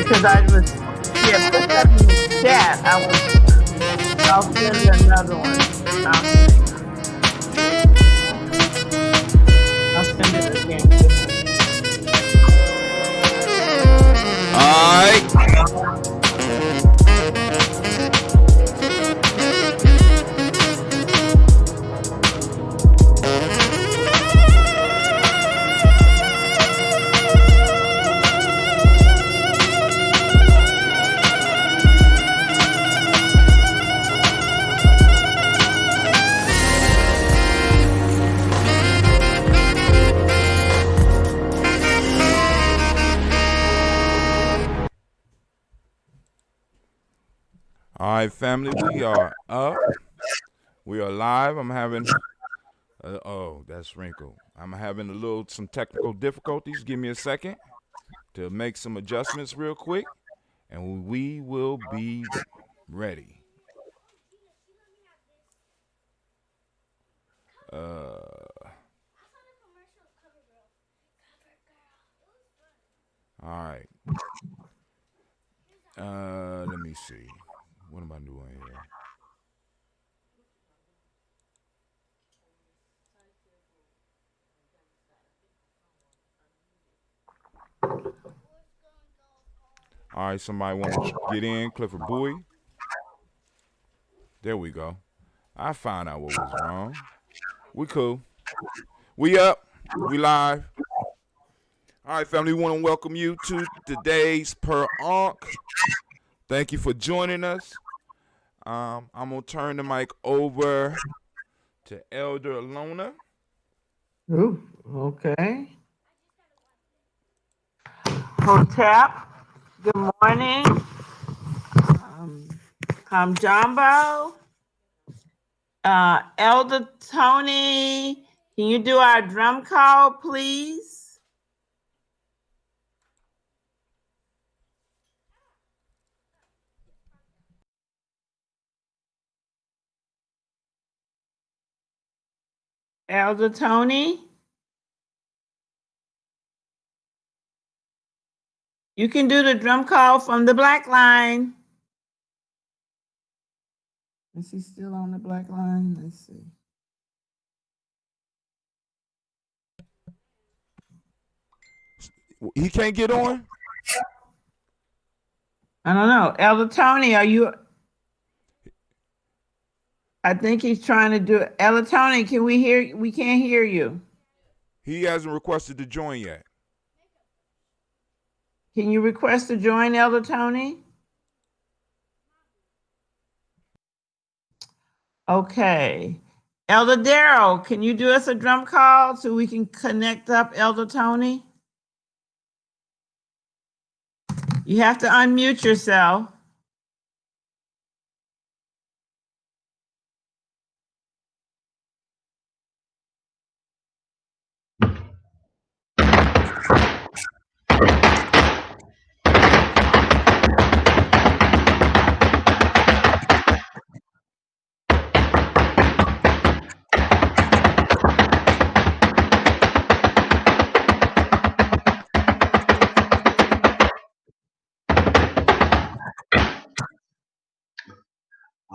because I was, yeah, put that in the chat. I'll send you another one. I'll send it again. All right. All right, family, we are up. We are live. I'm having, oh, that's wrinkle. I'm having some technical difficulties. Give me a second to make some adjustments real quick, and we will be ready. All right. Let me see. What am I doing here? All right, somebody want to get in? Clifford Bowie. There we go. I found out what was wrong. We cool. We up. We live. All right, family, we want to welcome you to today's Per Ankh. Thank you for joining us. I'm going to turn the mic over to Elder Alona. Ooh, okay. Hotep, good morning. I'm Jumbo. Elder Tony, can you do our drum call, please? Elder Tony? You can do the drum call from the black line. Is he still on the black line? Let's see. He can't get on? I don't know. Elder Tony, are you? I think he's trying to do it. Elder Tony, can we hear? We can't hear you. He hasn't requested to join yet. Can you request to join, Elder Tony? Okay. Elder Darrow, can you do us a drum call so we can connect up Elder Tony? You have to unmute yourself.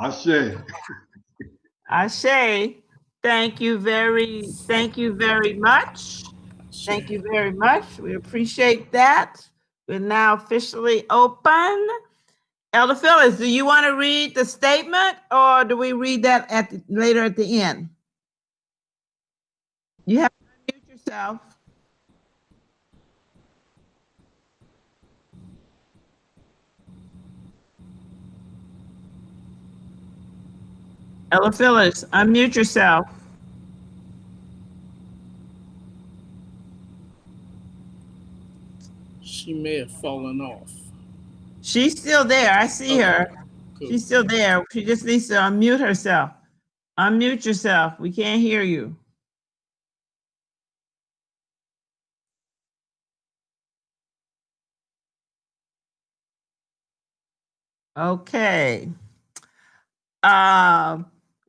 Ashe. Ashe, thank you very much. Thank you very much. We appreciate that. We're now officially open. Elder Phyllis, do you want to read the statement or do we read that later at the end? You have to unmute yourself. Elder Phyllis, unmute yourself. She may have fallen off. She's still there. I see her. Cool. She's still there. She just needs to unmute herself. Unmute yourself. We can't hear you. Okay.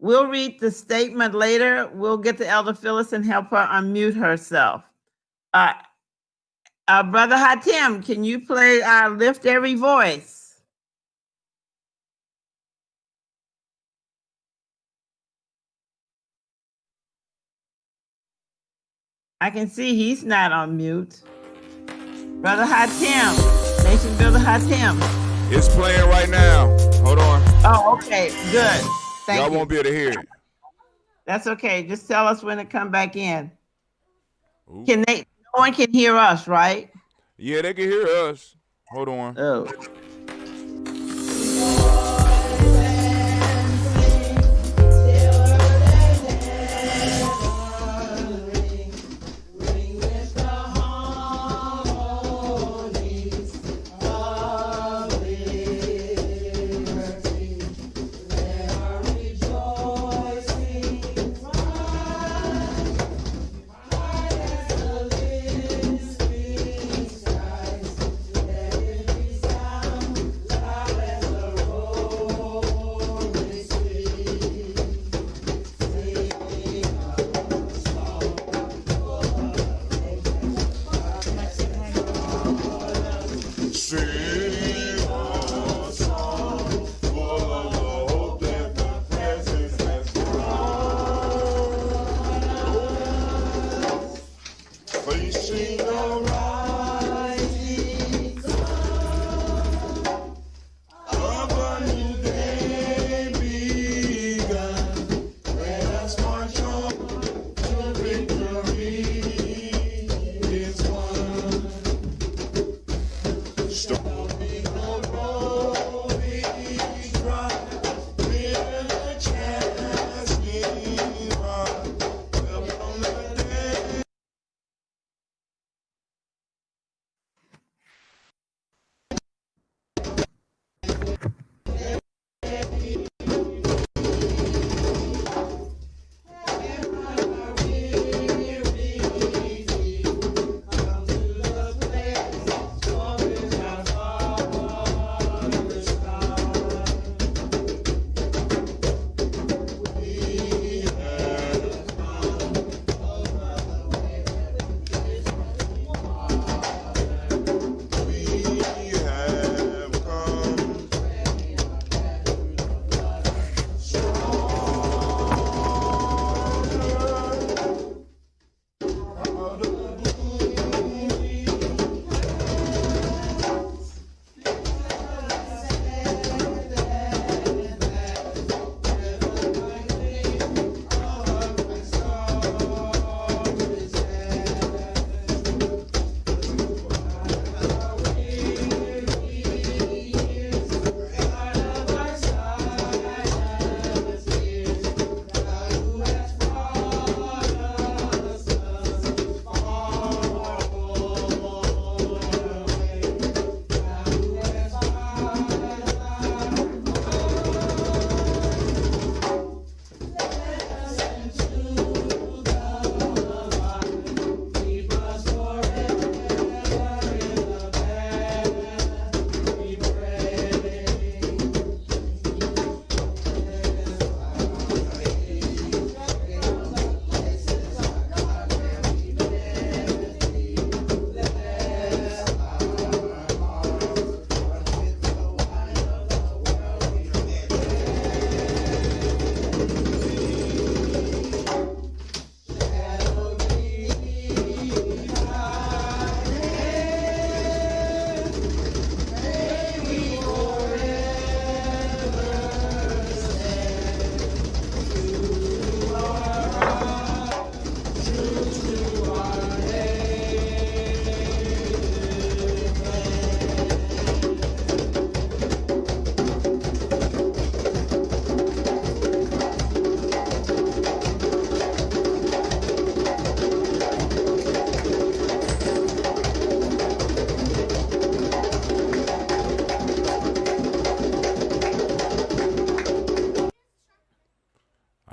We'll read the statement later. We'll get to Elder Phyllis and help her unmute herself. Brother Hatim, can you play Lift Every Voice? I can see he's not on mute. Brother Hatim, Nation Builder Hatim. It's playing right now. Hold on. Oh, okay, good. Thank Y'all you. won't be able to hear it. That's okay. Just tell us when to come back in. Ooh. No one can hear us, right? Yeah, they can hear us. Hold on. Oh.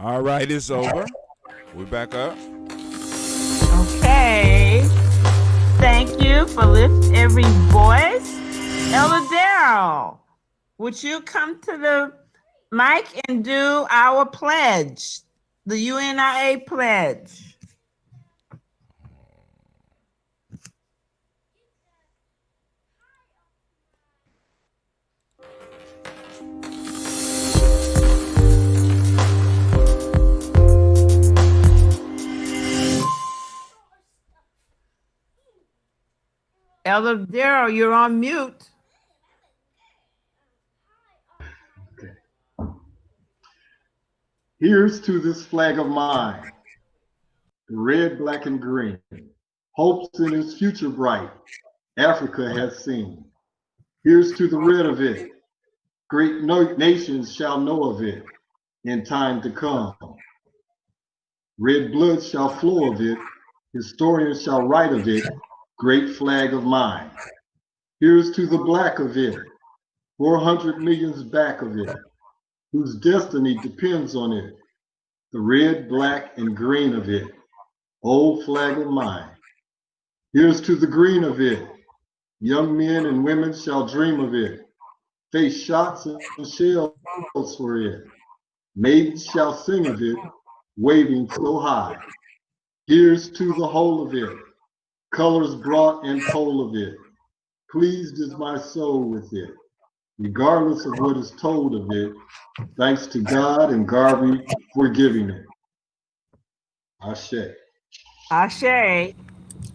All right, it's over. We're back up. Okay. Thank you for Lift Every Voice. Elder Darrell, would you come to the mic and do our pledge, the UNIA pledge? Elder Darrell, you're on mute. Here's to this flag of mine, red, black, and green. Hopes in its future bright, Africa has seen. Here's to the red of it, great nations shall know of it in time to come. Red blood shall flow of it, historians shall write of it, great flag of mine. Here's to the black of it, 400 millions back of it, whose destiny depends on it, the red, black, and green of it, old flag of mine. Here's to the green of it, young men and women shall dream of it, face shots and shells for it. Maidens shall sing of it, waving so high. Here's to the whole of it, colors brought and pole of it. Pleased is my soul with it, regardless of what is told of it. Thanks to God and Garvey for giving it. Ashe. Ashe.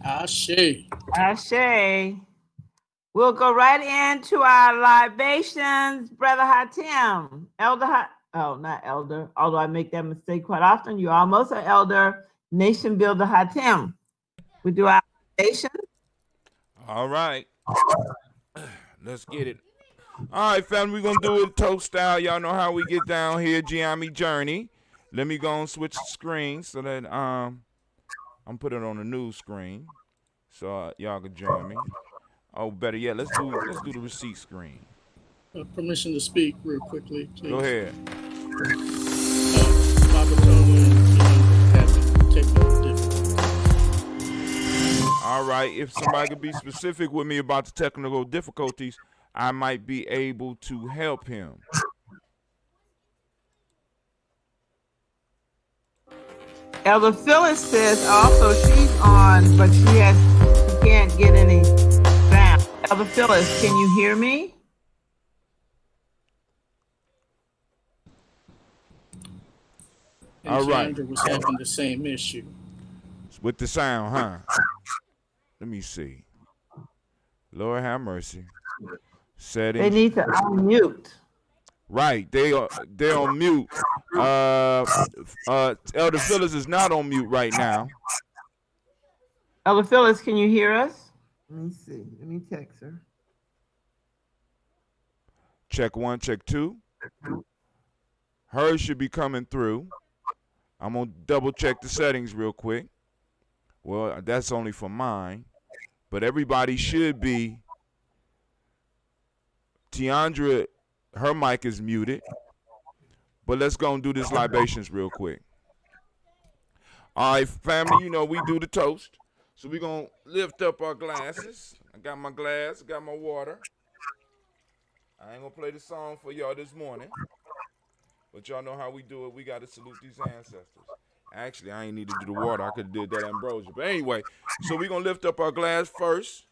Ashe. Ashe. We'll go right into our libations, Brother Hatim. Not elder, although I make that mistake quite often. You're almost an elder, nation builder Hatim. We do our libations. All right. Let's get it. All right, family, we're going to do it toast style. Y'all know how we get down here, Giami Journey. Let me go and switch the screen so that I'm putting it on the news screen so y'all can join me. Oh, better yet, let's do the receipt screen. Permission to speak real quickly, please. Go ahead. Baba Tony and having technical difficulties. All right, if somebody could be specific with me about the technical difficulties, I might be able to help him. Elder Phyllis says also she's on, but she can't get any sound. Elder Phyllis, can you hear me? And All right. Chandra was having the same issue. With the sound, huh? Let me see. Lord have mercy. Settings. They need to unmute. Right, they're on mute. Elder Phyllis is not on mute right now. Elder Phyllis, can you hear us? Let me see. Let me text her. Check 1, check 2. Hers should be coming through. I'm gonna double check the settings real quick. Well, that's only for mine, but everybody should be. Tiandra, her mic is muted, but let's go and do this libations real quick. All right, family, you know we do the toast. So we're going to lift up our glasses. I got my glass, got my water. I ain't going to play the song for y'all this morning, but y'all know how we do it. We got to salute these ancestors. Actually, I ain't need to do the water. I could have did that ambrosia. But anyway, so we're going to lift up our glass first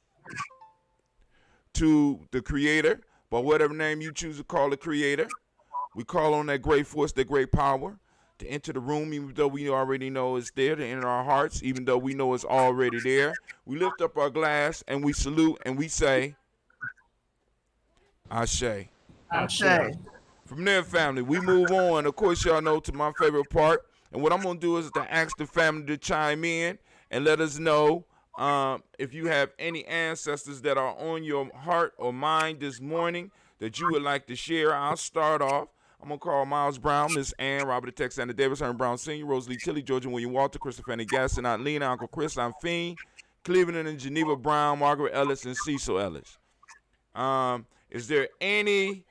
to the Creator, by whatever name you choose to call the Creator. We call on that great force, that great power to enter the room, even though we already know it's there, to enter our hearts, even though we know it's already there. We lift up our glass and we salute and we say, Ashe. Ashe. From there, family, we move on. Of course, y'all know to my favorite part. And what I'm going to do is to ask the family to chime in and let us know if you have any ancestors that are on your heart or mind this morning that you would like to share. I'll start off. I'm going to call Miles Brown, Miss Ann, Robert Tex, Sandra Davis, Herman Brown Sr., Rosalie Tilly, Georgia William Walter, Christopher Fanny Gaston, Aunt Lena, Uncle Chris, Aunt Fiend, Cleveland and Geneva Brown, Margaret Ellis, and Cecil Ellis. Is there any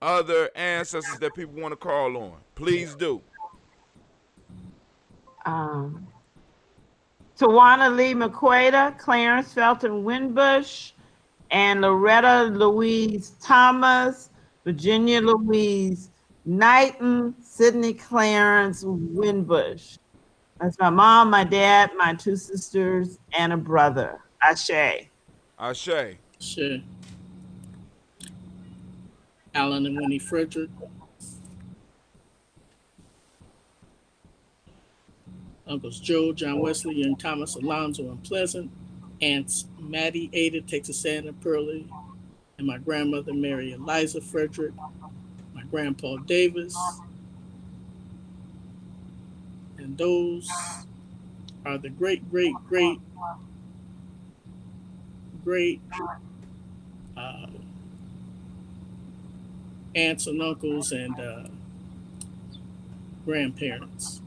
other ancestors that people want to call on? Please do. Tawana Lee McQuaida, Clarence Felton Winbush, and Loretta Louise Thomas, Virginia Louise Knighton, Sydney Clarence Winbush. That's my mom, my dad, my 2 sisters, and a brother. Ashe. Ashe. Ashe. Alan and Winnie Frederick. Uncles Joe, John Wesley, and Thomas Alonzo and Pleasant. aunts Maddie Ada Texasana Pearlie, and my grandmother Mary Eliza Frederick, my grandpa Davis, and those are the great uh, aunts and uncles and grandparents,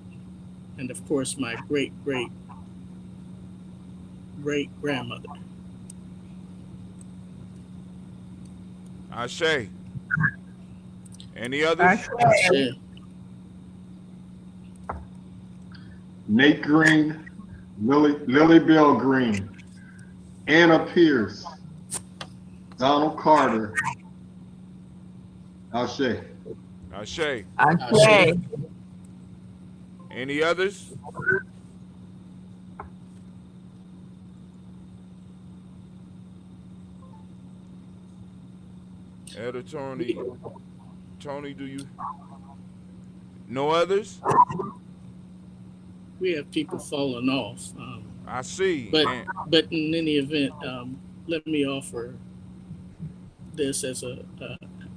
and of course my great grandmother. Ashe. Any others? Sure. Nate Green, Lily Bell Green, Anna Pierce, Donald Carter, Ashe. Ashe. Ashe. Any others? Elder Tony, do you? No others? We have people falling off. I see. But in any event, let me offer this as a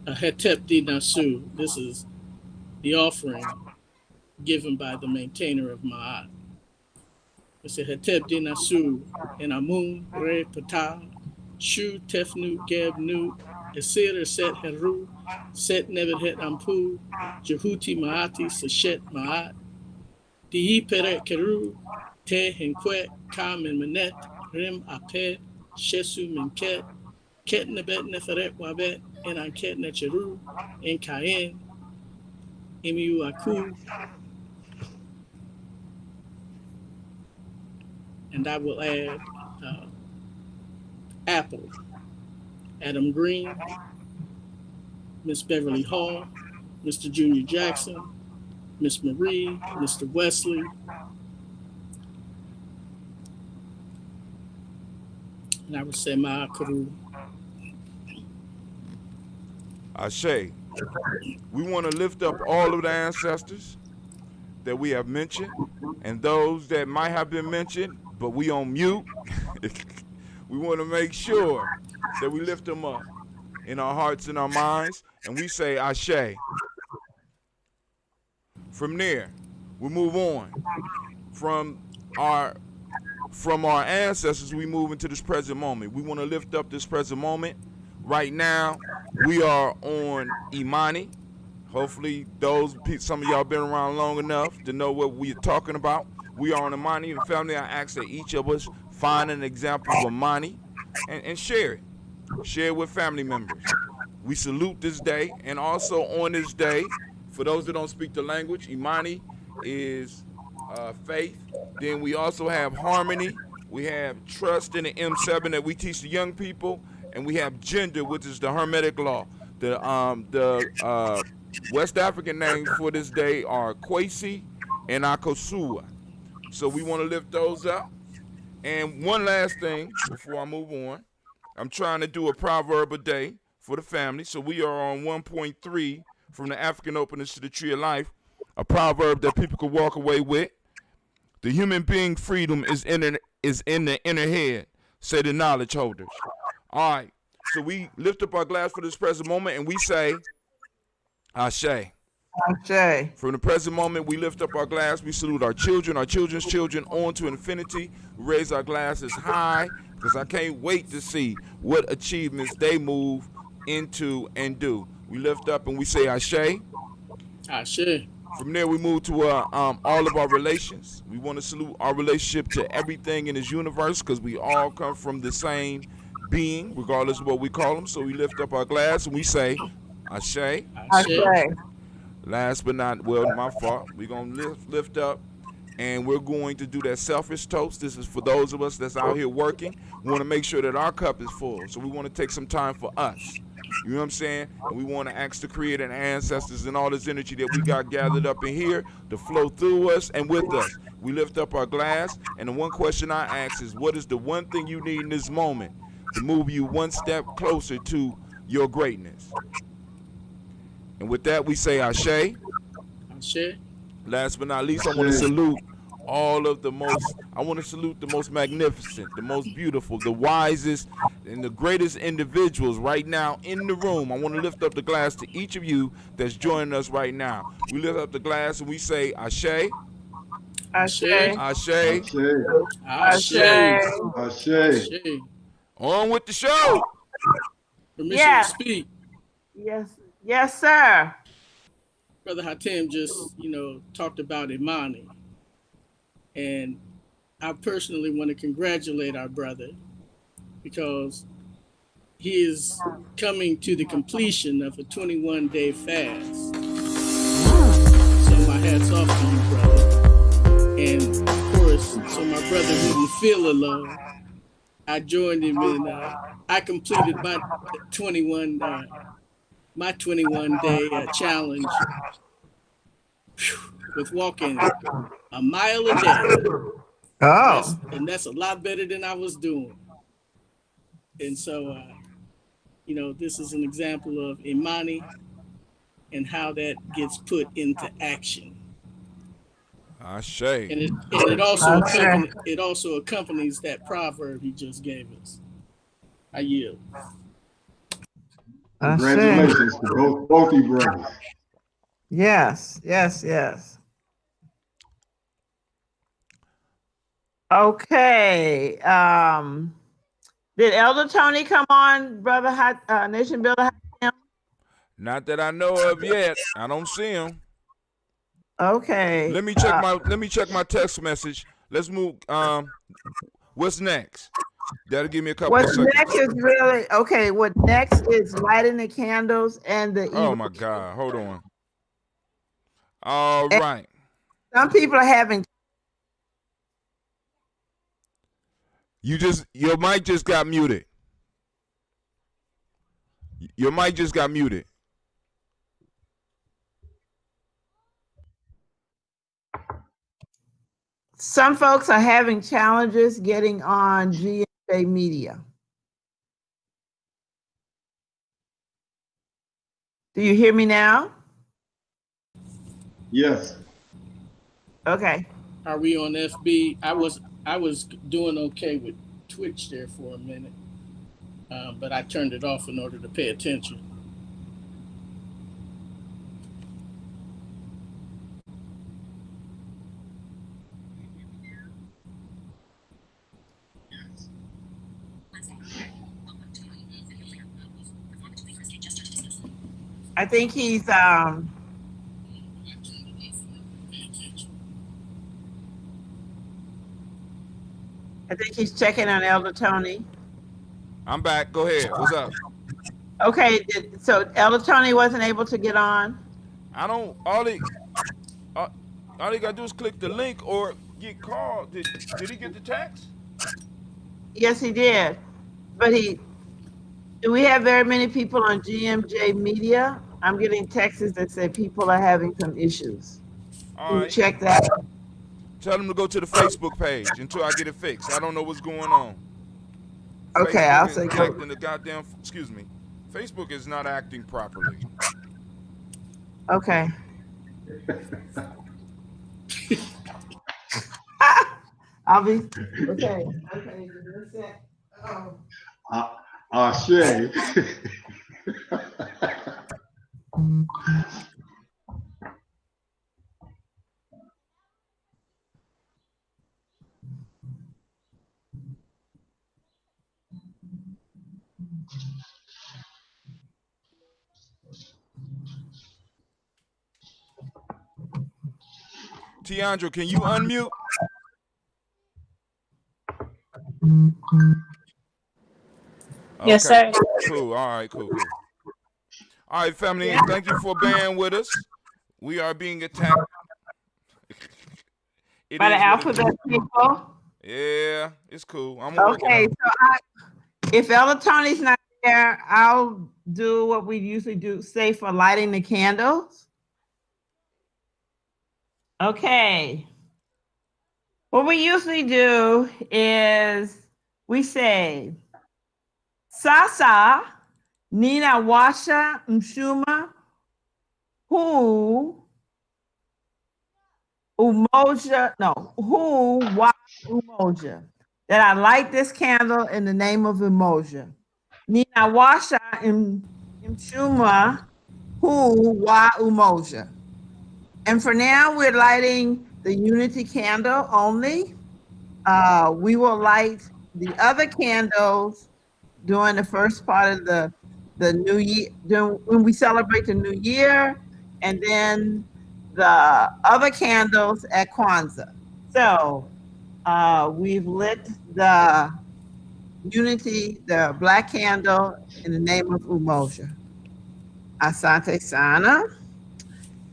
hetep di nasu. This is the offering given by the maintainer of Ma'at. It's a hetep di nasu en amun re pata shu tefnu geb nu esir set heru set never het ampu jehuti maati sashet Ma'at dihi peret keru te henquet kam en manet rim apet shesu minket ket nebet neferet wabet en anket necheru en kaen emiu aku. And I will add Apple, Adam Green, Miss Beverly Hall, Mr. Junior Jackson, Miss Marie, Mr. Wesley, and I would say Ma'akaru. Ashe. We want to lift up all of the ancestors that we have mentioned and those that might have been mentioned, but we on mute. We want to make sure that we lift them up in our hearts and our minds, and we say Ashe. From there, we move on. From our ancestors, we move into this present moment. We want to lift up this present moment. Right now, we are on Imani. Hopefully, some of y'all been around long enough to know what we're talking about. We are on Imani, and family, I ask that each of us find an example of Imani and share it. Share it with family members. We salute this day, and also on this day, for those that don't speak the language, Imani is faith. Then we also have harmony. We have trust in the M7 that we teach the young people, and we have gender, which is the Hermetic law. The West African names for this day are Kwesi and Akosua. So we want to lift those up. And one last thing before I move on, I'm trying to do a proverb a day for the family. So we are on 1.3 from the African Openness to the Tree of Life, a proverb that people can walk away with. The human being freedom is in the inner head, say the knowledge holders. All right, so we lift up our glass for this present moment and we say, Ashe. Ashe. From the present moment, we lift up our glass. We salute our children's children, on to infinity. We raise our glasses high because I can't wait to see what achievements they move into and do. We lift up and we say Ashe. Ashe. From there, we move to all of our relations. We want to salute our relationship to everything in this universe because we all come from the same being, regardless of what we call them. So we lift up our glass and we say Ashe. Ashe. Last but not, my fault. We're going to lift up, and we're going to do that selfish toast. This is for those of us that's out here working. We want to make sure that our cup is full. So we want to take some time for us. You know what I'm saying? And we want to ask the Creator and ancestors and all this energy that we got gathered up in here to flow through us and with us. We lift up our glass, and the one question I ask is, what is the one thing you need in this moment to move you one step closer to your greatness? And with that, we say Ashe. Ashe. Last but not least, I want to salute all of the most, I want to salute the most magnificent, the most beautiful, the wisest, and the greatest individuals right now in the room. I want to lift up the glass to each of you that's joining us right now. We lift up the glass and we say, Ashe, Ashe, Ashe. Ashe, Ashe, Ashe, Ashe. Ashe. Ashe. on with the show. Permission to Yes. speak. Yes. Yes, sir. Brother Hatem just, talked about Imani. And I personally want to congratulate our brother because he is coming to the completion of a 21-day fast. So my hat's off to you, brother. And of course, so my brother wouldn't feel alone, I joined him in. I completed my 21-day challenge with walking a mile a day, Oh. and that's a lot better than I was doing. And so, this is an example of Imani and how that gets put into action. Ashe. And it also accompanies that proverb he just gave us. I yield. Congratulations to both you brothers. Yes, yes, yes. Okay. Did Elder Tony come on, Brother Nation Builder? Not that I know of yet. I don't see him. Okay. Let me check my text message. Let's move. What's next? That'll give me a couple of What's seconds. next is really okay. What next is lighting the candles and the Oh my God! Hold on. All and right. some people are having. Your mic just got muted. Your mic just got muted. Some folks are having challenges getting on GMJ Media. Do you hear me now? Yes. Okay. Are we on FB? I was doing okay with Twitch there for a minute, but I turned it off in order to pay attention. I think he's checking on Elder Tony. I'm back. Go ahead. What's up? Okay, so Elder Tony wasn't able to get on? I don't. All they gotta do is click the link or get called. Did he get the text? Yes, he did. But do we have very many people on GMJ Media? I'm getting texts that say people are having some issues. All Can you right. check that? Tell them to go to the Facebook page until I get it fixed. I don't know what's going on. Okay, Facebook I'll is say go. acting the goddamn. Excuse me. Facebook is not acting properly. Okay. I'll be okay. Okay, give me a sec. Oh. Ashe. Tiandra, can you unmute? Yes, sir. Cool. All right, cool. All right, family, thank you for bearing with us. We are being attacked. By the alphabet people. Yeah, it's cool. I'm okay. So if Elder Tony's not there, I'll do what we usually do, say for lighting the candles. Okay. What we usually do is we say, Sasa Nina Washa Mshuma Hu Umoja, no, who, why Umoja? That I light this candle in the name of Umoja. Nina Washa Imchuma, who, why Umoja? And for now, we're lighting the unity candle only. We will light the other candles during the first part of the new year, when we celebrate the new year, and then the other candles at Kwanzaa. So we've lit the unity, the black candle in the name of Umoja. Asante Sana.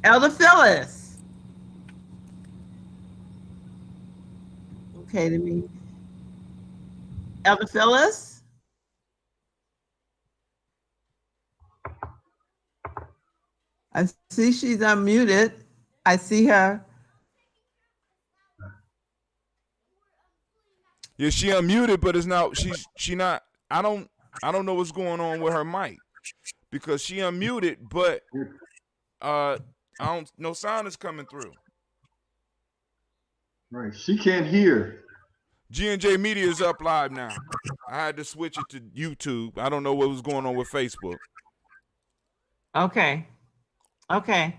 Elder Phyllis. Okay, let me. Elder Phyllis. I see she's unmuted. I see her. Yeah, she unmuted, but it's not. She not. I don't know what's going on with her mic because she unmuted, but I don't. No sound is coming through. Right. She can't hear. G&J Media is up live now. I had to switch it to YouTube. I don't know what was going on with Facebook. Okay. Okay.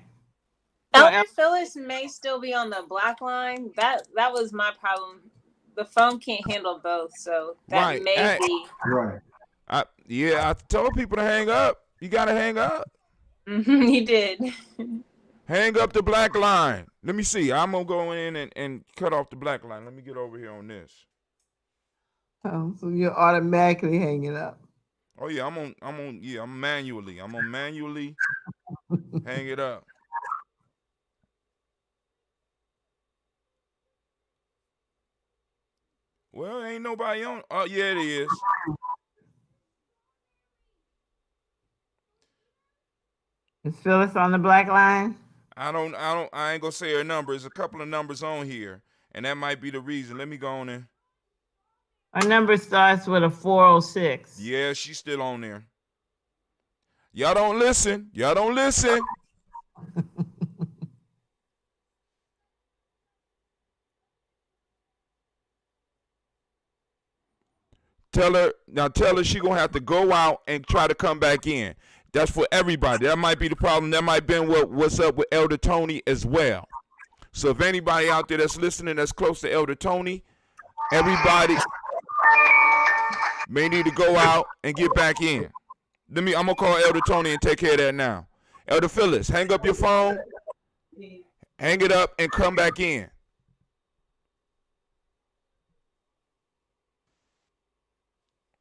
Elder Phyllis may still be on the black line. That was my problem. The phone can't handle both, so that may be. Right. I told people to hang up. You gotta hang up. You did. Hang up the black line. Let me see. I'm gonna go in and cut off the black line. Let me get over here on this. Oh, so you're automatically hanging up. Oh yeah, I'm manually hang it up. Well, ain't nobody on. Oh yeah, it is. Is Phyllis on the black line? I ain't gonna say her number. There's a couple of numbers on here, and that might be the reason. Let me go on in. Our number starts with a 406. Yeah, she's still on there. Y'all don't listen. Y'all don't listen. Tell her she gonna have to go out and try to come back in. That's for everybody. That might be the problem. That might be what's up with Elder Tony as well. So if anybody out there that's listening that's close to Elder Tony, everybody may need to go out and get back in. I'm gonna call Elder Tony and take care of that now. Elder Phyllis, hang up your phone, hang it up, and come back in.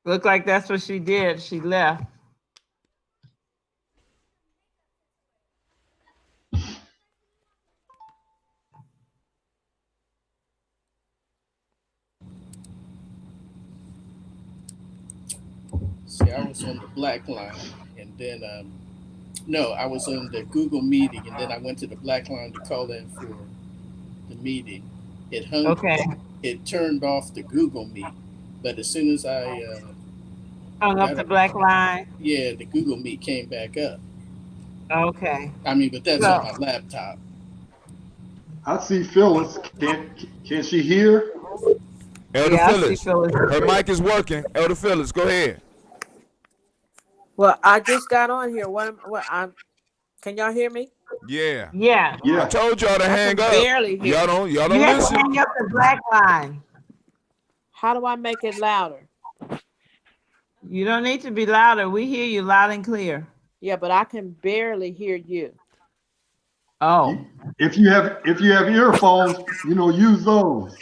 Look like that's what she did. She left. See, I was on the black line, and then no, I was on the Google meeting, and then I went to the black line to call in for the meeting. It hung. Okay. It turned off the Google Meet, but as soon as I hung up the black line. Yeah, the Google Meet came back up. Okay. I mean, but that's on my laptop. I see Phyllis. Can she hear? Elder Phyllis, her mic is working. Elder Phyllis, go ahead. Well, I just got on here. Can y'all hear me? Yeah. Yeah. I told y'all to hang up. Barely hear. Y'all don't You have listen. to hang up the black line. How do I make it louder? You don't need to be louder. We hear you loud and clear. Yeah, but I can barely hear you. Oh. If you have earphones, use those.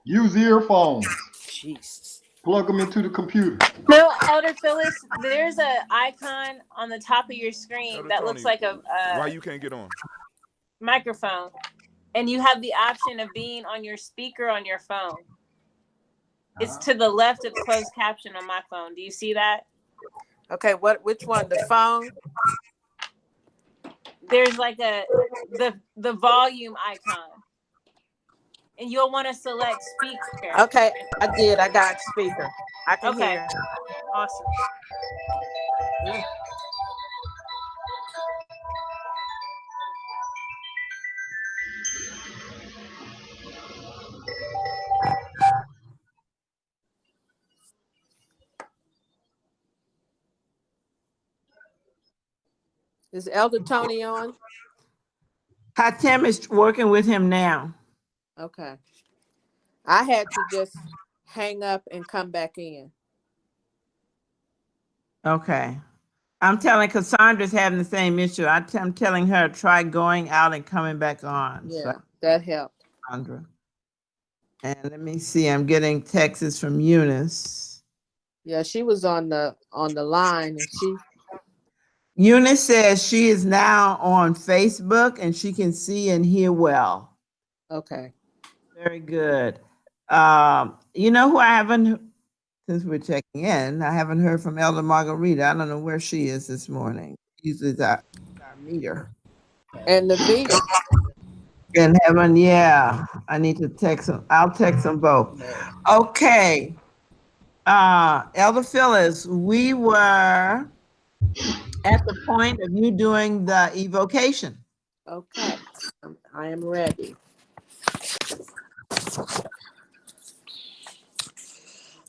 Use earphones. Jesus. Plug them into the computer. No, Elder Phyllis, there's an icon on the top of your screen Elder that Tony, looks like a why you can't get on? microphone, and you have the option of being on your speaker on your phone. It's to the left of closed caption on my phone. Do you see that? Okay, which one? The phone? There's like the volume icon. And you'll want to select speaker. Okay, I did. I got speaker. I can hear. Awesome. Is Elder Tony on? Hatem is working with him now. Okay. I had to just hang up and come back in. Okay. I'm telling Cassandra's having the same issue. I'm telling her try going out and coming back on. Yeah, So, that helped. Cassandra. And let me see. I'm getting texts from Eunice. Yeah, she was on the line, and she. Eunice says she is now on Facebook and she can see and hear well. Okay. Very good. You know who I haven't, since we're checking in, I haven't heard from Elder Margarita. I don't know where she is this morning. Usually it's our meter. And Levita. In heaven, yeah. I need to text them. I'll text them both. Okay. Elder Phyllis, we were at the point of you doing the evocation. Okay. I am ready.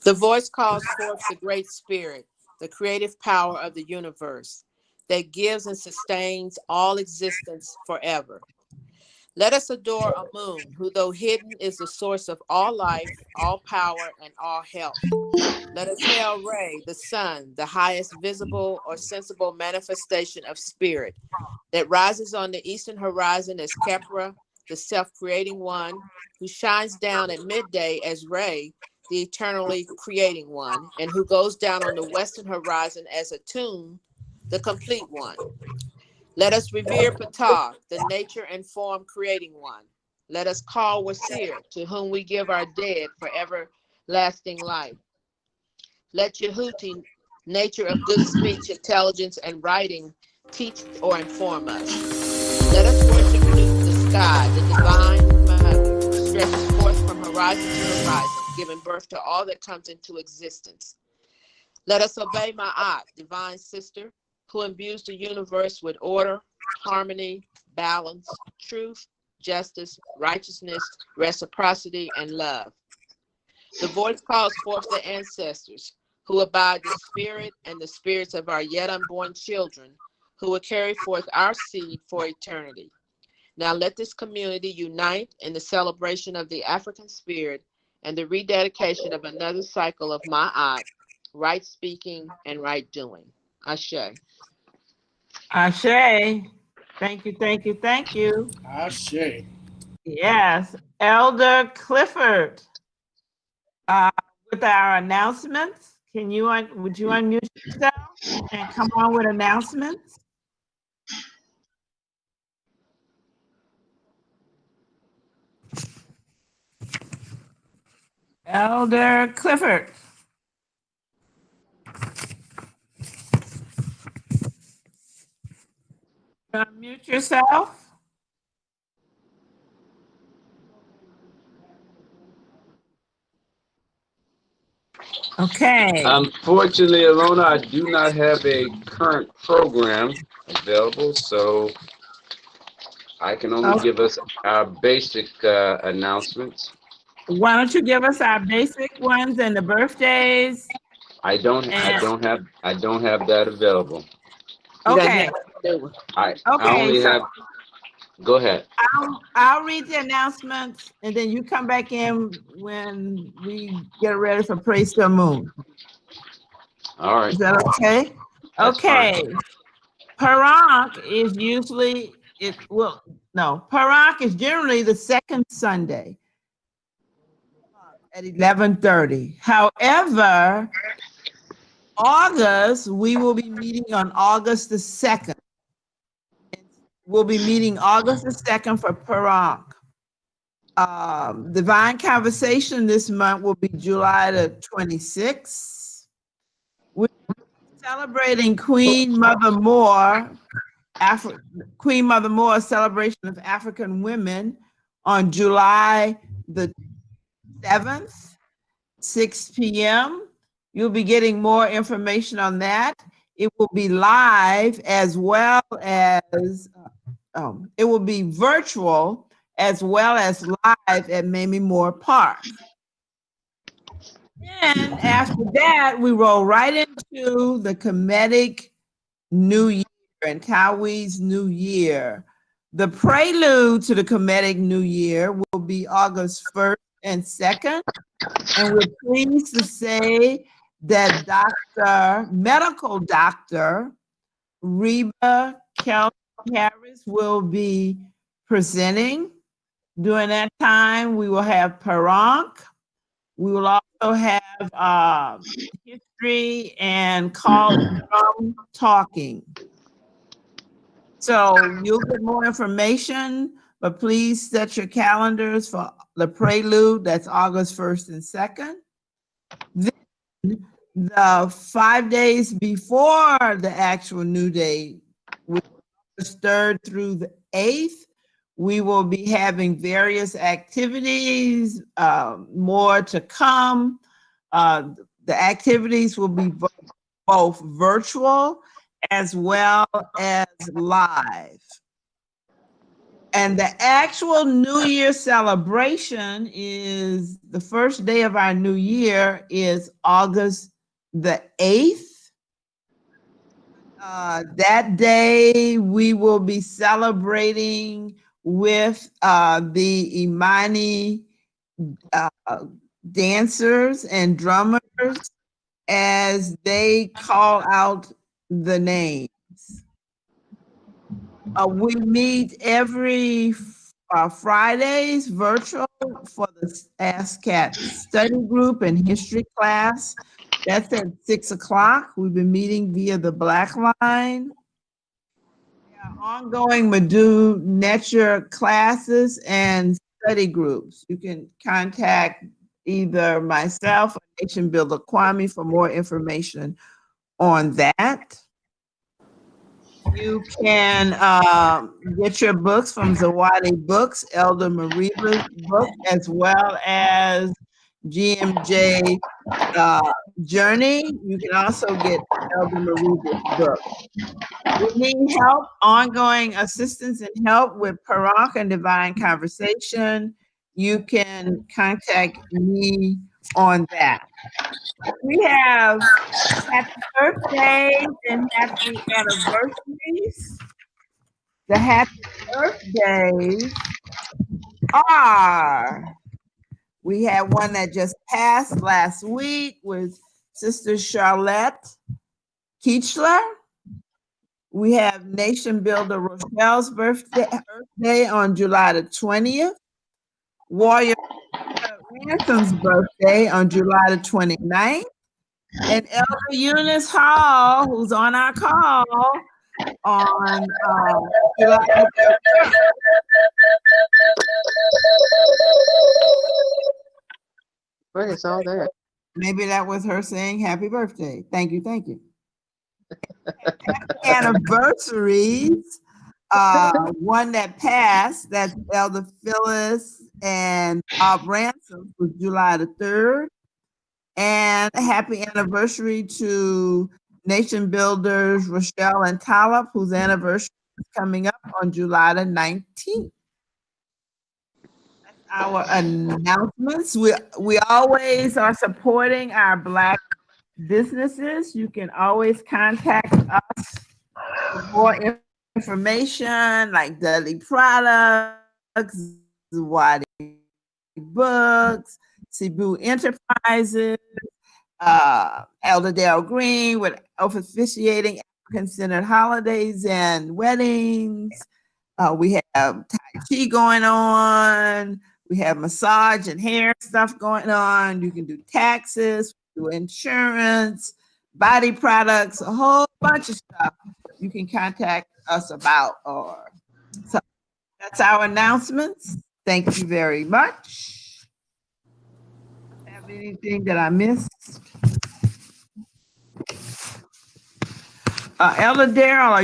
The voice calls forth the Great Spirit, the creative power of the universe that gives and sustains all existence forever. Let us adore Amun, who, though hidden, is the source of all life, all power, and all health. Let us hail Re, the sun, the highest visible or sensible manifestation of spirit that rises on the eastern horizon as Kepra, the self-creating one, who shines down at midday as Re, the eternally creating one, and who goes down on the western horizon as Atun, the complete one. Let us revere Ptah, the nature and form creating one. Let us call Wasir, to whom we give our dead for everlasting life. Let Jehuti, nature of good speech, intelligence, and writing, teach or inform us. Let us worship Nut, the sky, the divine mother, who stretches forth from horizon to horizon, giving birth to all that comes into existence. Let us obey Ma'at, divine sister, who imbues the universe with order, harmony, balance, truth, justice, righteousness, reciprocity, and love. The voice calls forth the ancestors, who abide the spirit and the spirits of our yet unborn children, who will carry forth our seed for eternity. Now let this community unite in the celebration of the African spirit and the rededication of another cycle of Ma'at, right speaking and right doing. Ashe. Ashe. Thank you, thank you, thank you. Ashe. Yes. Elder Clifford, with our announcements, would you unmute yourself and come on with announcements? Elder Clifford. Unmute yourself. Okay. Unfortunately, Alona, I do not have a current program available, so I can only give us our basic announcements. Why don't you give us our basic ones and the birthdays? I don't have that available. Okay. I only have. Go ahead. I'll read the announcements and then you come back in when we get ready for Praise the Moon. All right. Is that okay? That's Okay. fine. Parak is usually Parak is generally the second Sunday at 11:30. However, August, we will be meeting on August the 2nd. We'll be meeting August the 2nd for Parak. Divine Conversation this month will be July the 26th. We're celebrating Queen Mother Moore, Queen Mother Moore's celebration of African women on July the 7th, 6 p.m. You'll be getting more information on that. It will be live as well as, it will be virtual as well as live at Mamie Moore Park. And after that, we roll right into the Kemetic New Year. and Tawie's New Year. The prelude to the Kemetic New Year will be August 1st and 2nd. And we're pleased to say that medical doctor Reba Kelly Harris will be presenting. During that time, we will have Parank. We will also have history and call drum talking. So you'll get more information, but please set your calendars for the prelude. That's August 1st and 2nd. Then the 5 days before the actual New Day, which is 3rd through the 8th, we will be having various activities, more to come. The activities will be both virtual as well as live. And the actual New Year celebration is the first day of our new year is August the 8th. That day we will be celebrating with the Imani dancers and drummers as they call out the names. We meet every Fridays virtual for the Ask Cat study group and history class. That's at 6 o'clock. We've been meeting via the Black Line. Ongoing Madu Netcher classes and study groups. You can contact either myself or Nation Builder Kwame for more information on that. You can get your books from Zawadi Books, Elder Mariba's book, as well as GMJ Journey. You can also get Elder Mariba's book. We need help, ongoing assistance and help with Parak and Divine Conversation. You can contact me on that. We have happy birthdays and happy anniversaries. The happy birthdays are, we had one that just passed last week with Sister Charlotte Keechler. We have Nation Builder Rochelle's birthday on July the 20th. Warrior Ransom's birthday on July the 29th. And Elder Eunice Hall, who's on our call, on July the 31st. What is all that? Maybe that was her saying happy birthday. Thank you, thank you. Anniversaries, one that passed, that's Elder Phyllis and Bob Ransom, was July the 3rd. And a happy anniversary to Nation Builders Rochelle and Talib, whose anniversary is coming up on July the 19th. That's our announcements. We always are supporting our Black businesses. You can always contact us for more information like Dudley Products, Zawadi Books, Cebu Enterprises, Elder Dale Green with officiating African-centered holidays and weddings. We have Tai Chi going on. We have massage and hair stuff going on. You can do taxes, do insurance, body products, a whole bunch of stuff you can contact us about. So that's our announcements. Thank you very much. Have anything that I missed? Elder Darrell,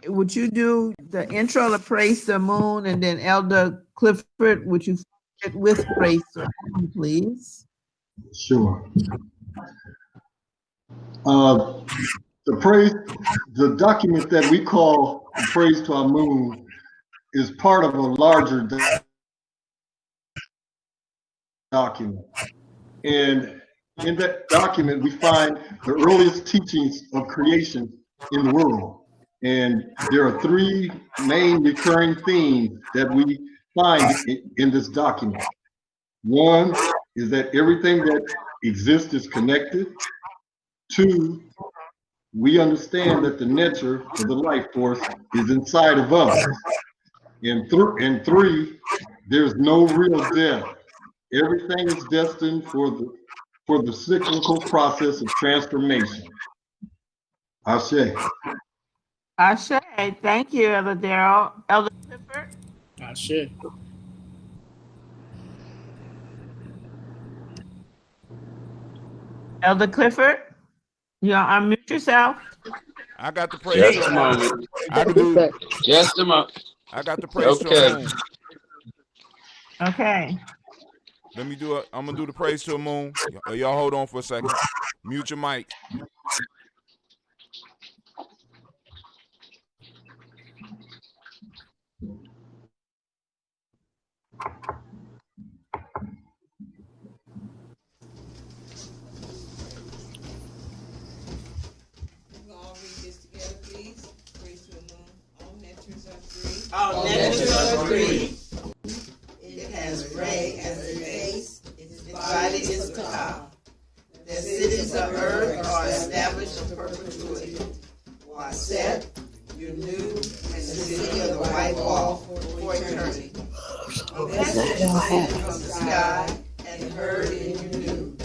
would you do the intro to Praise the Moon, and then Elder Clifford, would you fit with Praise the Moon, please? Sure. The document that we call Praise to Our Moon is part of a larger document. And in that document, we find the earliest teachings of creation in the world. And there are three main recurring themes that we find in this document. One is that everything that exists is connected. Two, we understand that the nature of the life force is inside of us. And three, there's no real death. Everything is destined for the cyclical process of transformation. Ashe. Ashe. Thank you, Elder Darrell. Elder Clifford. Ashe. Elder Clifford, you unmute yourself. I got the praise. Just a moment. I can do. Just a moment. I got the praise to Okay. a moon. Okay. Let me do it. I'm gonna do the praise to a moon. Y'all hold on for a second. Mute your mic. All natures are three. It has ray as a face. Its body is the top. The cities of earth are established in perpetuity. Waset, you knew, and the city of the white wall for eternity. A message descended from the sky and heard in you knew,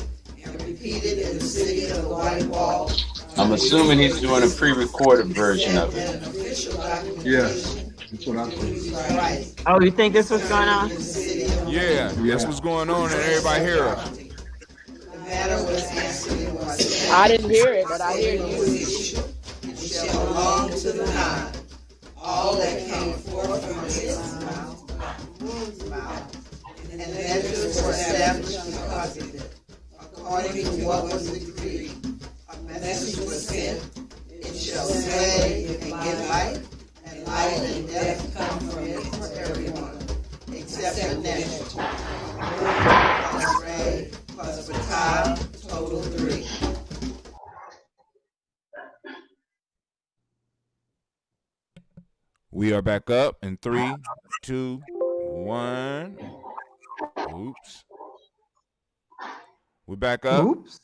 and repeated in the city of the white wall. I'm assuming he's doing a pre-recorded version of it. An official documentation. Yes. That's what I think. Oh, you think this was going on? Yeah, that's what's going on, and everybody hear us. I didn't hear it, but I hear you. It shall belong to the nine. All that came forth from his mouth, and measures were established because of it, according to what was decreed. A message was sent. It shall slay and give life, and life and death come from it for everyone, except the next. Plus Ray, plus Patah, total three. We are back up in 3, 2, 1. Oops. We're back up. Oops.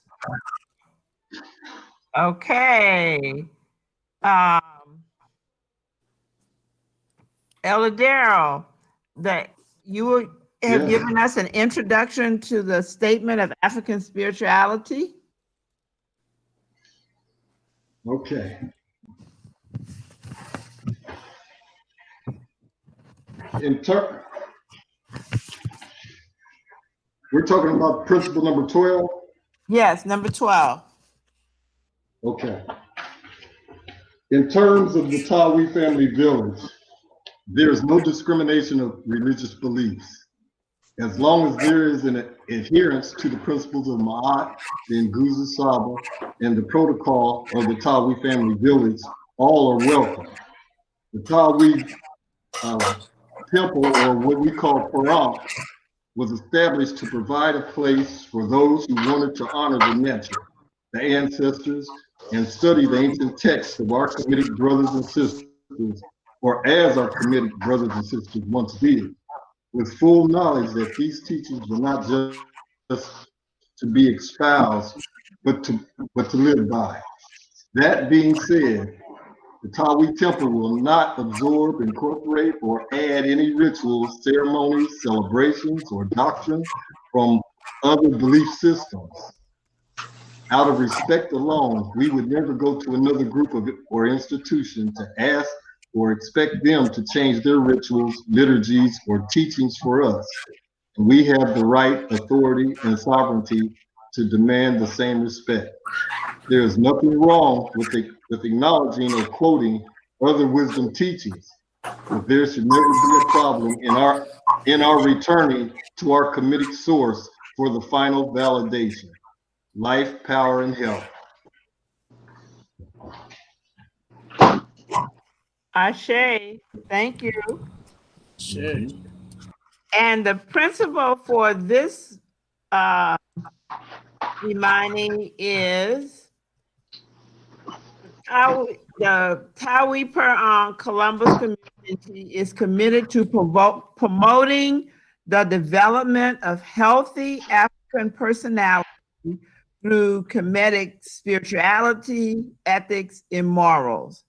Okay. Elder Darrell, that you have given us an introduction to the statement of African spirituality. Okay. We're talking about principle number 12? Yes, number 12. Okay. In terms of the Tawi family village, there is no discrimination of religious beliefs. As long as there is an adherence to the principles of Ma'at, the Nguzo Saba, and the protocol of the Tawi family village, all are welcome. The Tawi temple, or what we call Paran, was established to provide a place for those who wanted to honor the nature, the ancestors, and study the ancient texts of our committed brothers and sisters, or as our committed brothers and sisters once did, with full knowledge that these teachings were not just to be espoused, but to live by. That being said, the Tawi Temple will not absorb, incorporate, or add any rituals, ceremonies, celebrations, or doctrine from other belief systems. Out of respect alone, we would never go to another group or institution to ask or expect them to change their rituals, liturgies, or teachings for us. And we have the right, authority, and sovereignty to demand the same respect. There is nothing wrong with acknowledging or quoting other wisdom teachings, but there should never be a problem in our returning to our committed source for the final validation: life, power, and health. Ashe, thank you. Sure. And the principle for this reminding is the Tawi Per Columbus community is committed to promoting the development of healthy African personality through Kemetic spirituality, ethics, and morals.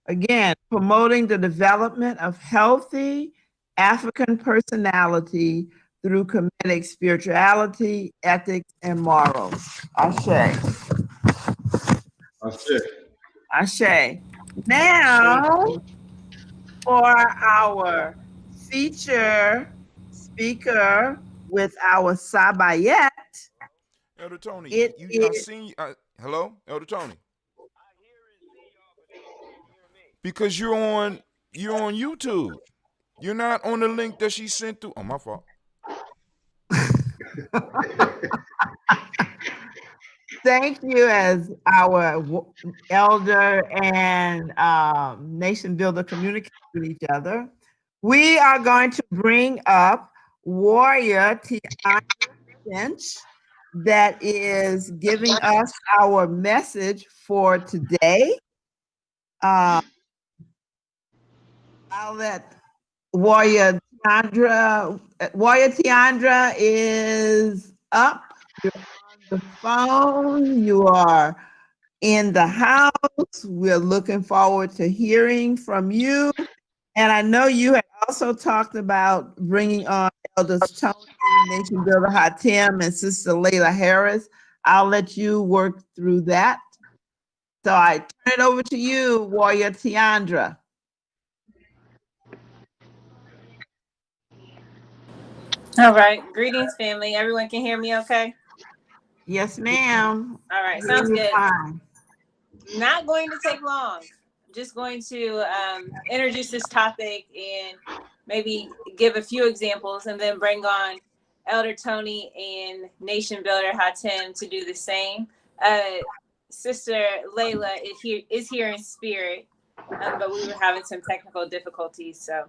Again, promoting the development of healthy African personality through Kemetic spirituality, ethics, and morals. Ashe. Ashe. Ashe. Now, for our feature speaker with our Sabayet, Elder Tony, it I is. seen you. Hello, Elder Tony. Because you're on YouTube. You're not on the link that she sent through. Oh, my fault. Thank you as our elder and nation builder communicate with each other. We are going to bring up Warrior Tiana Finch that is giving us our message for today. I'll let Warrior Tiandra is up. You're on the phone. You are in the house. We're looking forward to hearing from you. And I know you had also talked about bringing on Elders Tony, Nation Builder Hatem, and Sister Layla Harris. I'll let you work through that. So I turn it over to you, Warrior Tiandra. All right. Greetings, family. Everyone can hear me okay? Yes, ma'am. All right. Sounds good. Fine. Not going to take long. Just going to introduce this topic and maybe give a few examples and then bring on Elder Tony and Nation Builder Hatem to do the same. Sister Layla is here in spirit, but we were having some technical difficulties. So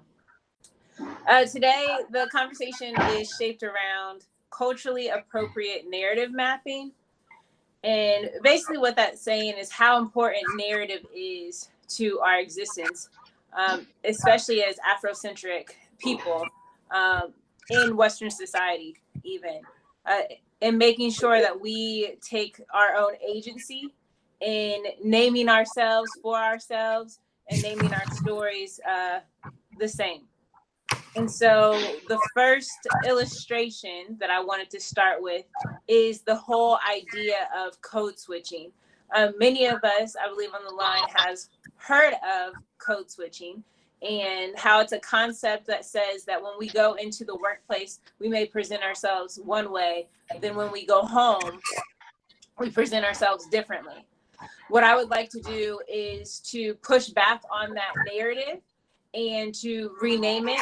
today the conversation is shaped around culturally appropriate narrative mapping. And basically what that's saying is how important narrative is to our existence, especially as Afrocentric people in Western society, even, and making sure that we take our own agency in naming ourselves for ourselves and naming our stories the same. And so the first illustration that I wanted to start with is the whole idea of code switching. Many of us, I believe on the line, has heard of code switching and how it's a concept that says that when we go into the workplace, we may present ourselves one way, then when we go home, we present ourselves differently. What I would like to do is to push back on that narrative and to rename it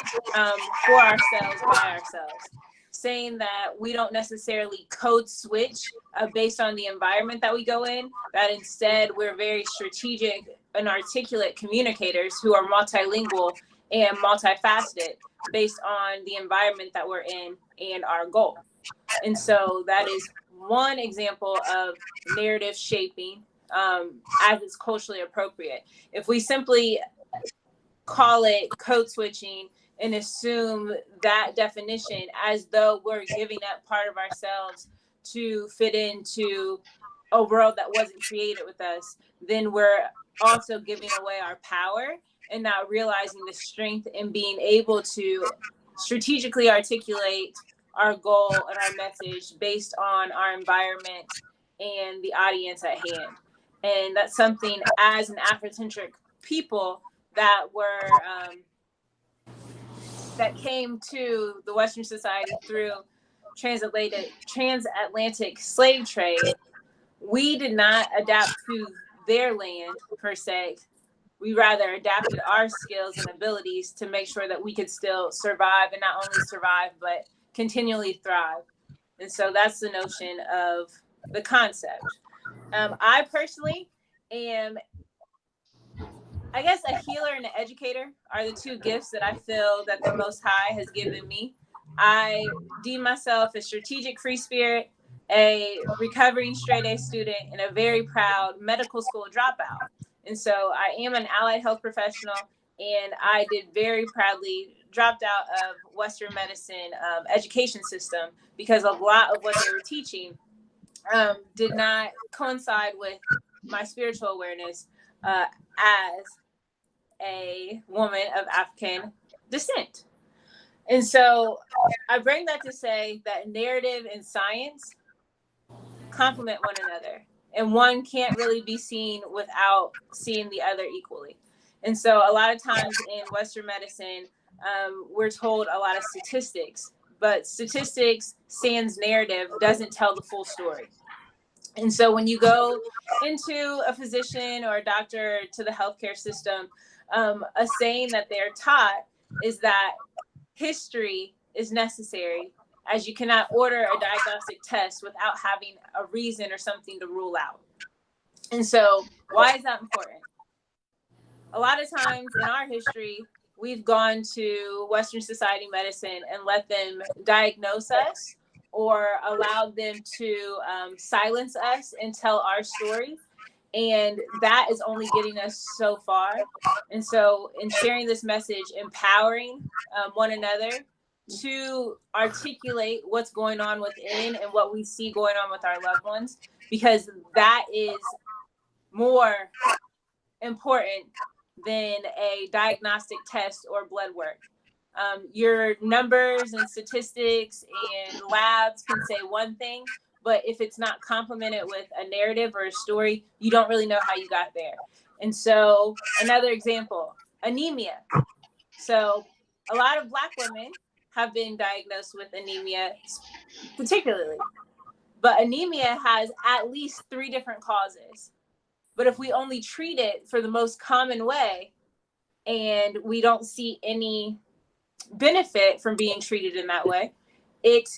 for ourselves, by ourselves, saying that we don't necessarily code switch based on the environment that we go in, that instead we're very strategic and articulate communicators who are multilingual and multifaceted based on the environment that we're in and our goal. And so that is one example of narrative shaping as it's culturally appropriate. If we simply call it code switching and assume that definition as though we're giving up part of ourselves to fit into a world that wasn't created with us, then we're also giving away our power and not realizing the strength in being able to strategically articulate our goal and our message based on our environment and the audience at hand. And that's something as an Afrocentric people that were that came to the Western society through transatlantic slave trade. We did not adapt to their land per se. We rather adapted our skills and abilities to make sure that we could still survive, and not only survive but continually thrive. And so that's the notion of the concept. I personally am, I guess, a healer and an educator are the two gifts that I feel that the Most High has given me. I deem myself a strategic free spirit, a recovering straight A student, and a very proud medical school dropout. And so I am an allied health professional, and I did very proudly dropped out of Western medicine education system because a lot of what they were teaching did not coincide with my spiritual awareness as a woman of African descent. And so I bring that to say that narrative and science complement one another, and one can't really be seen without seeing the other equally. And so a lot of times in Western medicine, we're told a lot of statistics, but statistics sans narrative doesn't tell the full story. And so when you go into a physician or a doctor to the healthcare system, a saying that they're taught is that history is necessary, as you cannot order a diagnostic test without having a reason or something to rule out. And so why is that important? A lot of times in our history, we've gone to Western society medicine and let them diagnose us or allowed them to silence us and tell our story. And that is only getting us so far. And so in sharing this message, empowering one another to articulate what's going on within and what we see going on with our loved ones, because that is more important than a diagnostic test or blood work. Your numbers and statistics and labs can say one thing, but if it's not complemented with a narrative or a story, you don't really know how you got there. And so another example, anemia. So a lot of Black women have been diagnosed with anemia particularly, but anemia has at least 3 different causes. But if we only treat it for the most common way and we don't see any benefit from being treated in that way, it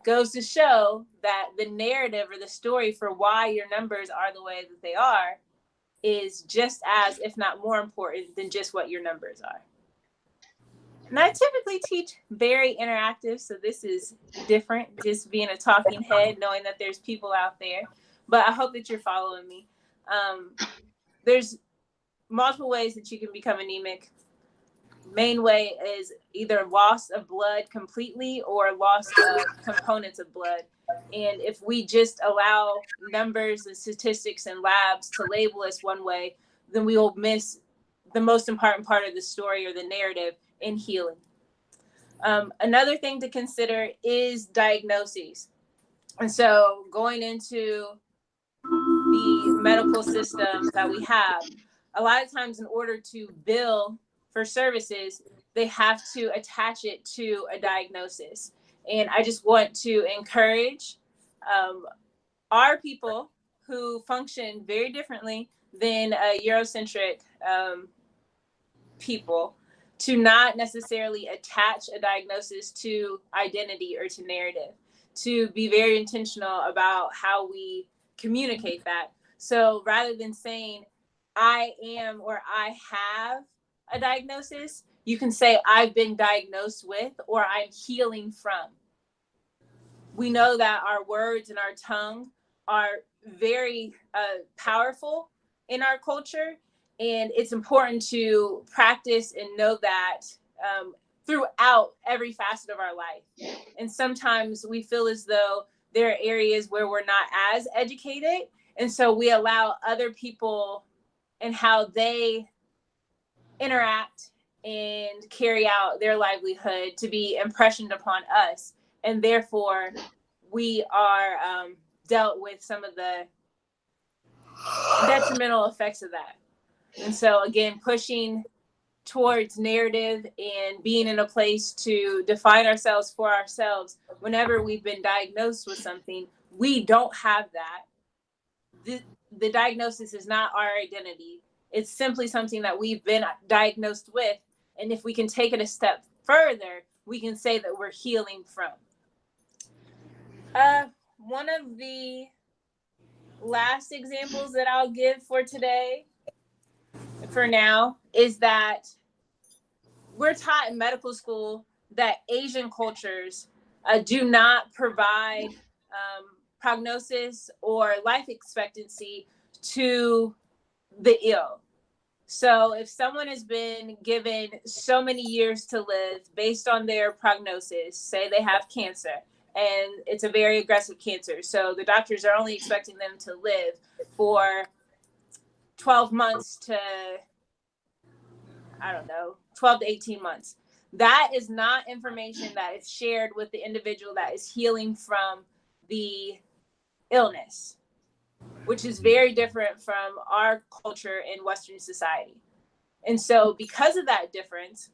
goes to show that the narrative or the story for why your numbers are the way that they are is just as, if not more important than just what your numbers are. And I typically teach very interactive, so this is different, just being a talking head, knowing that there's people out there. But I hope that you're following me. There's multiple ways that you can become anemic. Main way is either loss of blood completely or loss of components of blood. And if we just allow numbers and statistics and labs to label us one way, then we will miss the most important part of the story or the narrative in healing. Another thing to consider is diagnoses. And so going into the medical system that we have, a lot of times in order to bill for services, they have to attach it to a diagnosis. And I just want to encourage our people who function very differently than Eurocentric people to not necessarily attach a diagnosis to identity or to narrative, to be very intentional about how we communicate that. So rather than saying, I am or I have a diagnosis, you can say, I've been diagnosed with or I'm healing from. We know that our words and our tongue are very powerful in our culture. And it's important to practice and know that throughout every facet of our life. And sometimes we feel as though there are areas where we're not as educated. And so we allow other people and how they interact and carry out their livelihood to be impressioned upon us. And therefore, we are dealt with some of the detrimental effects of that. And so again, pushing towards narrative and being in a place to define ourselves for ourselves. Whenever we've been diagnosed with something, we don't have that. The diagnosis is not our identity. It's simply something that we've been diagnosed with. And if we can take it a step further, we can say that we're healing from. One of the last examples that I'll give for today, for now, is that we're taught in medical school that Asian cultures do not provide prognosis or life expectancy to the ill. So if someone has been given so many years to live based on their prognosis, say they have cancer and it's a very aggressive cancer, so the doctors are only expecting them to live for 12 months to, I don't know, 12 to 18 months. That is not information that is shared with the individual that is healing from the illness, which is very different from our culture in Western society. And so because of that difference,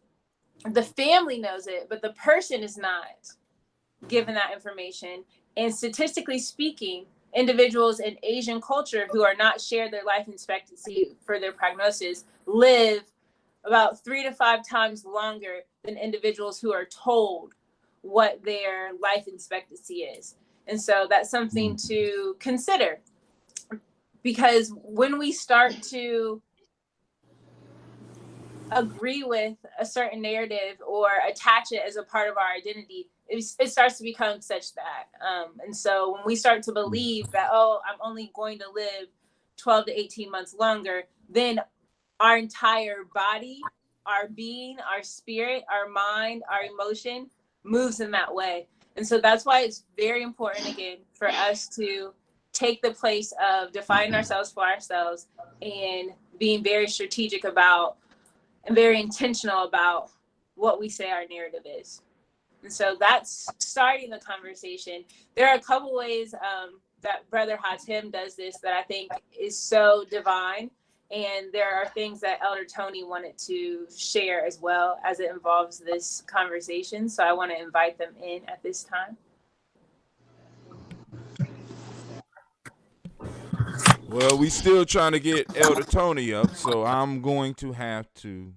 the family knows it, but the person is not given that information. And statistically speaking, individuals in Asian culture who are not shared their life expectancy for their prognosis live about 3 to 5 times longer than individuals who are told what their life expectancy is. And so that's something to consider, because when we start to agree with a certain narrative or attach it as a part of our identity, it starts to become such that. And so when we start to believe that, oh, I'm only going to live 12 to 18 months longer, then our entire body, our being, our spirit, our mind, our emotion moves in that way. And so that's why it's very important, again, for us to take the place of defining ourselves for ourselves and being very strategic about and very intentional about what we say our narrative is. And so that's starting the conversation. There are a couple ways that Brother Hatim does this that I think is so divine. And there are things that Elder Tony wanted to share as well as it involves this conversation. So I want to invite them in at this time. Well, we still trying to get Elder Tony up, so I'm going to have to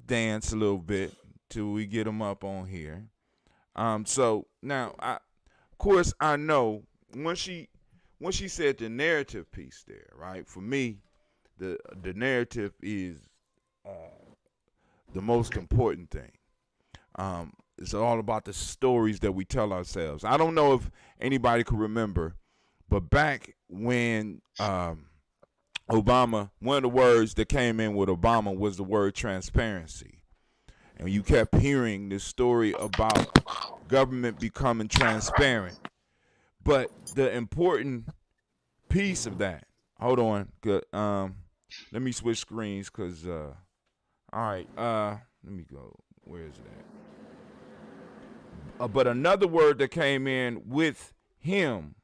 dance a little bit till we get him up on here. So now, of course, I know when she said the narrative piece there, right? For me, the narrative is the most important thing. It's all about the stories that we tell ourselves. I don't know if anybody could remember, but back when Obama, one of the words that came in with Obama was the word transparency. And you kept hearing this story about government becoming transparent. But the important piece of that, hold on, good. Let me switch screens because, all right, let me go. Where is it at? But another word that came in with him,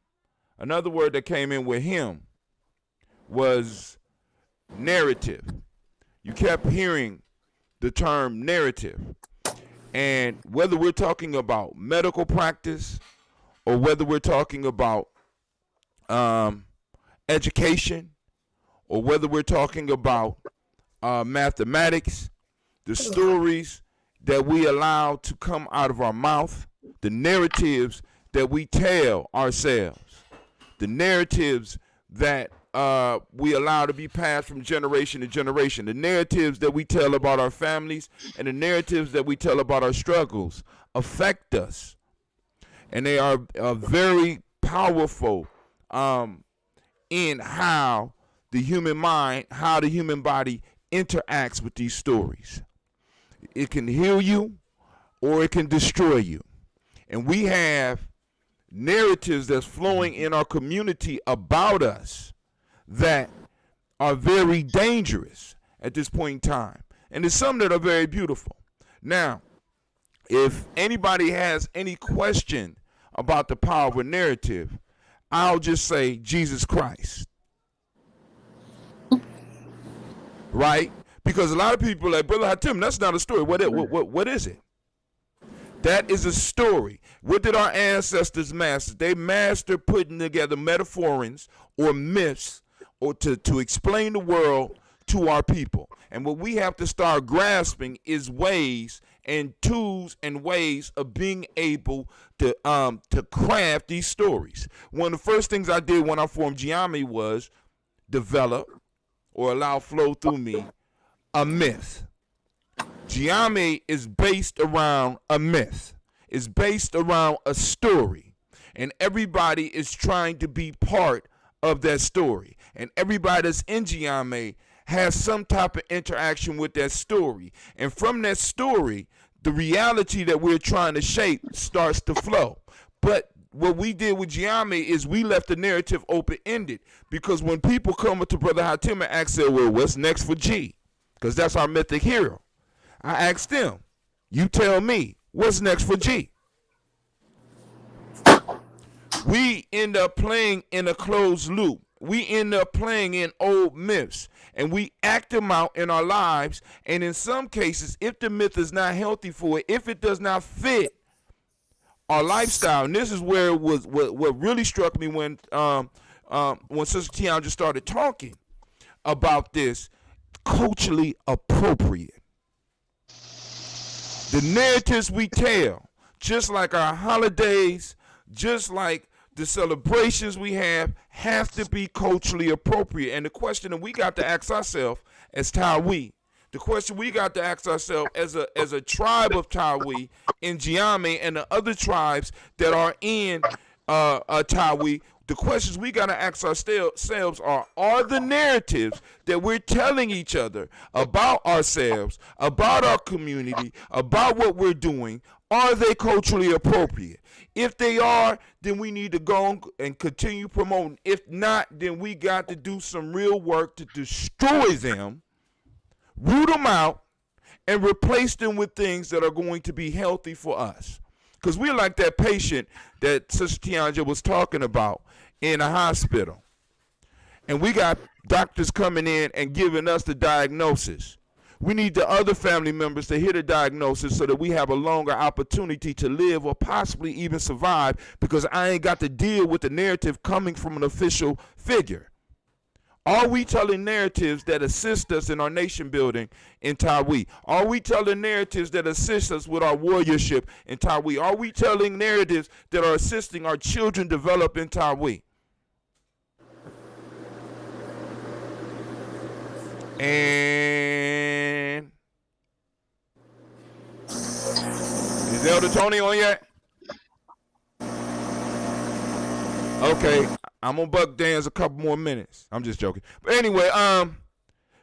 was narrative. You kept hearing the term narrative. And whether we're talking about medical practice or whether we're talking about education or whether we're talking about mathematics, the stories that we allow to come out of our mouth, the narratives that we tell ourselves, the narratives that we allow to be passed from generation to generation, the narratives that we tell about our families and the narratives that we tell about our struggles affect us. And they are very powerful in how the human mind, how the human body interacts with these stories. It can heal you or it can destroy you. And we have narratives that's flowing in our community about us that are very dangerous at this point in time. And there's some that are very beautiful. Now, if anybody has any question about the power of a narrative, I'll just say Jesus Christ. Right? Because a lot of people are like, Brother Hatim, that's not a story. What is it? That is a story. What did our ancestors master? They mastered putting together metaphors or myths or to explain the world to our people. And what we have to start grasping is ways and tools and ways of being able to craft these stories. One of the first things I did when I formed Giami was develop or allow flow through me a myth. Giami is based around a myth. It's based around a story. And everybody is trying to be part of that story. And everybody that's in Giame has some type of interaction with that story. And from that story, the reality that we're trying to shape starts to flow. But what we did with Giame is we left the narrative open-ended, because when people come up to Brother Hatim and ask, well, what's next for G? Because that's our mythic hero. I asked them, you tell me, what's next for G? We end up playing in a closed loop. We end up playing in old myths, and we act them out in our lives. And in some cases, if the myth is not healthy for it, if it does not fit our lifestyle, and this is where it was what really struck me when Sister Tiana just started talking about this, culturally appropriate. The narratives we tell, just like our holidays, just like the celebrations we have to be culturally appropriate. And the question that we got to ask ourselves as Tawi, the question we got to ask ourselves as a tribe of Tawi in Giame and the other tribes that are in Tawi, the questions we got to ask ourselves are the narratives that we're telling each other about ourselves, about our community, about what we're doing, are they culturally appropriate? If they are, then we need to go and continue promoting. If not, then we got to do some real work to destroy them, root them out, and replace them with things that are going to be healthy for us. Because we're like that patient that Sister Tianja was talking about in a hospital. And we got doctors coming in and giving us the diagnosis. We need the other family members to hear the diagnosis so that we have a longer opportunity to live or possibly even survive, because I ain't got to deal with the narrative coming from an official figure. Are we telling narratives that assist us in our nation building in Tawi? Are we telling narratives that assist us with our warriorship in Tawi? Are we telling narratives that are assisting our children develop in Tawi? And is Elder Tony on yet? Okay, I'm gonna buck dance a couple more minutes. I'm just joking. But anyway,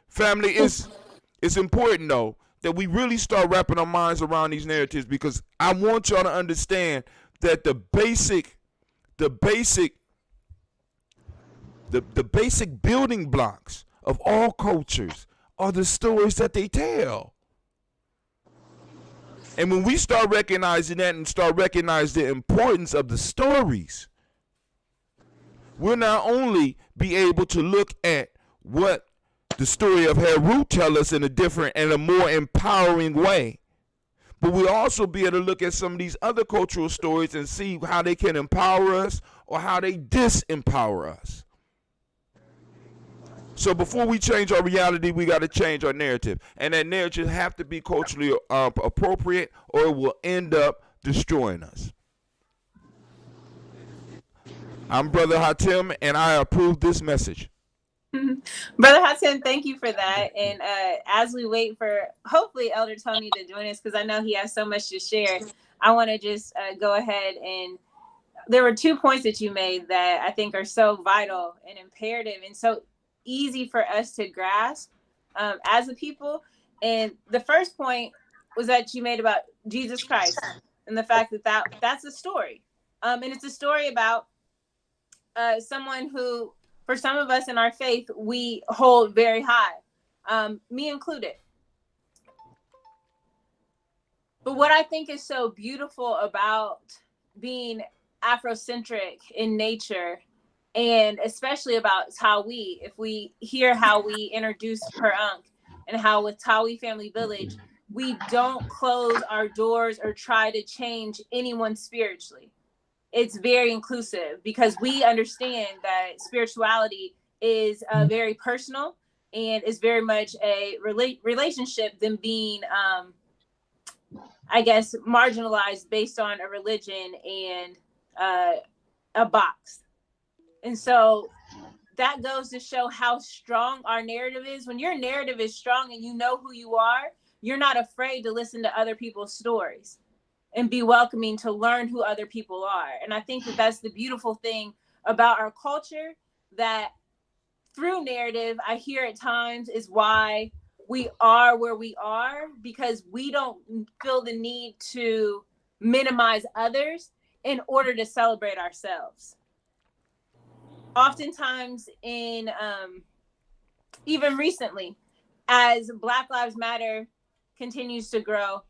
family, it's important though that we really start wrapping our minds around these narratives, because I want y'all to understand that the basic building blocks of all cultures are the stories that they tell. And when we start recognizing that and start recognizing the importance of the stories, we'll not only be able to look at what the story of Heru tell us in a different and a more empowering way, but we'll also be able to look at some of these other cultural stories and see how they can empower us or how they disempower us. So before we change our reality, we got to change our narrative. And that narrative have to be culturally appropriate, or it will end up destroying us. I'm Brother Hatim, and I approve this message. Brother Hatim, thank you for that. And as we wait for, hopefully, Elder Tony to join us, because I know he has so much to share, I want to just go ahead and there were 2 points that you made that I think are so vital and imperative and so easy for us to grasp as a people. And the first point was that you made about Jesus Christ and the fact that that's a story. And it's a story about someone who, for some of us in our faith, we hold very high, me included. But what I think is so beautiful about being Afrocentric in nature, and especially about Tawi, if we hear how we introduced Per Ankh and how with Tawi Family Village, we don't close our doors or try to change anyone spiritually. It's very inclusive because we understand that spirituality is very personal and is very much a relationship than being, I guess, marginalized based on a religion and a box. And so that goes to show how strong our narrative is. When your narrative is strong and you know who you are, you're not afraid to listen to other people's stories and be welcoming to learn who other people are. And I think that that's the beautiful thing about our culture, that through narrative, I hear at times is why we are where we are, because we don't feel the need to minimize others in order to celebrate ourselves. Oftentimes in even recently, as Black Lives Matter continues to grow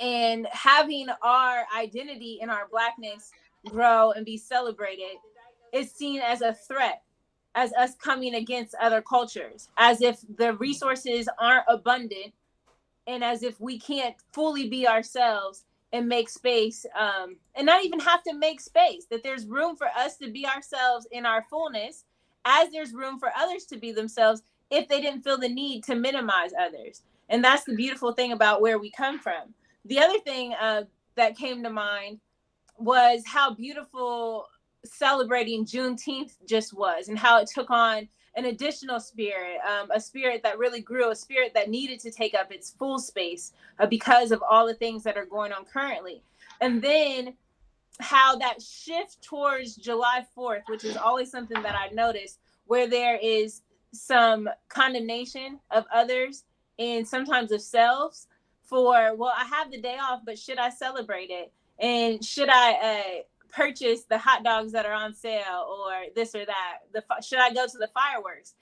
and having our identity and our Blackness grow and be celebrated is seen as a threat, as us coming against other cultures, as if the resources aren't abundant, and as if we can't fully be ourselves and make space, and not even have to make space, that there's room for us to be ourselves in our fullness, as there's room for others to be themselves if they didn't feel the need to minimize others. And that's the beautiful thing about where we come from. The other thing that came to mind was how beautiful celebrating Juneteenth just was, and how it took on an additional spirit, a spirit that really grew, a spirit that needed to take up its full space because of all the things that are going on currently. And then how that shift towards July 4th, which is always something that I noticed, where there is some condemnation of others and sometimes of selves for, well, I have the day off, but should I celebrate it? And should I purchase the hot dogs that are on sale, or this or that? Should I go to the fireworks?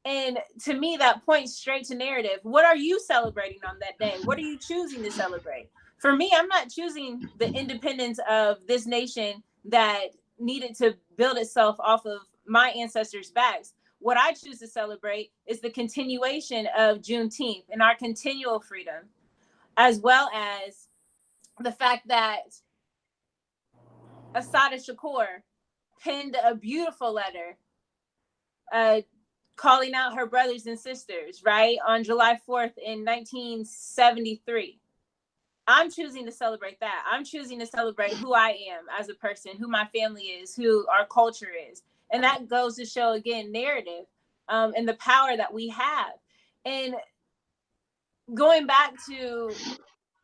And to me, that points straight to narrative. What are you celebrating on that day? What are you choosing to celebrate? For me, I'm not choosing the independence of this nation that needed to build itself off of my ancestors' backs. What I choose to celebrate is the continuation of Juneteenth and our continual freedom, as well as the fact that Assata Shakur penned a beautiful letter calling out her brothers and sisters, right, on July 4th in 1973. I'm choosing to celebrate that. I'm choosing to celebrate who I am as a person, who my family is, who our culture is. And that goes to show, again, narrative and the power that we have. And going back to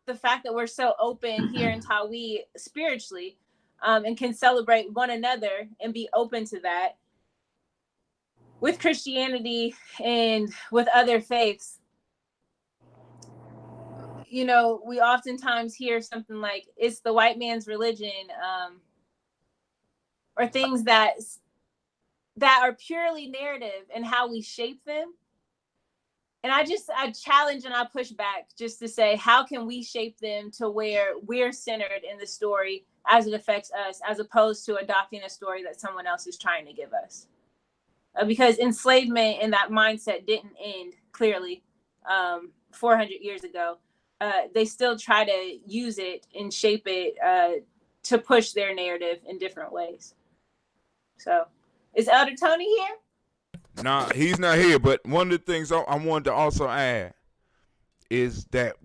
the fact that we're so open here in Tawi spiritually, and can celebrate one another and be open to that. With Christianity and with other faiths, you know, we oftentimes hear something like, it's the white man's religion, or things that are purely narrative and how we shape them. And I challenge and I push back just to say, how can we shape them to where we're centered in the story as it affects us, as opposed to adopting a story that someone else is trying to give us? Because enslavement and that mindset didn't end clearly 400 years ago. They still try to use it and shape it to push their narrative in different ways. So, is Elder Tony here? Nah, he's not here. But one of the things I wanted to also add is that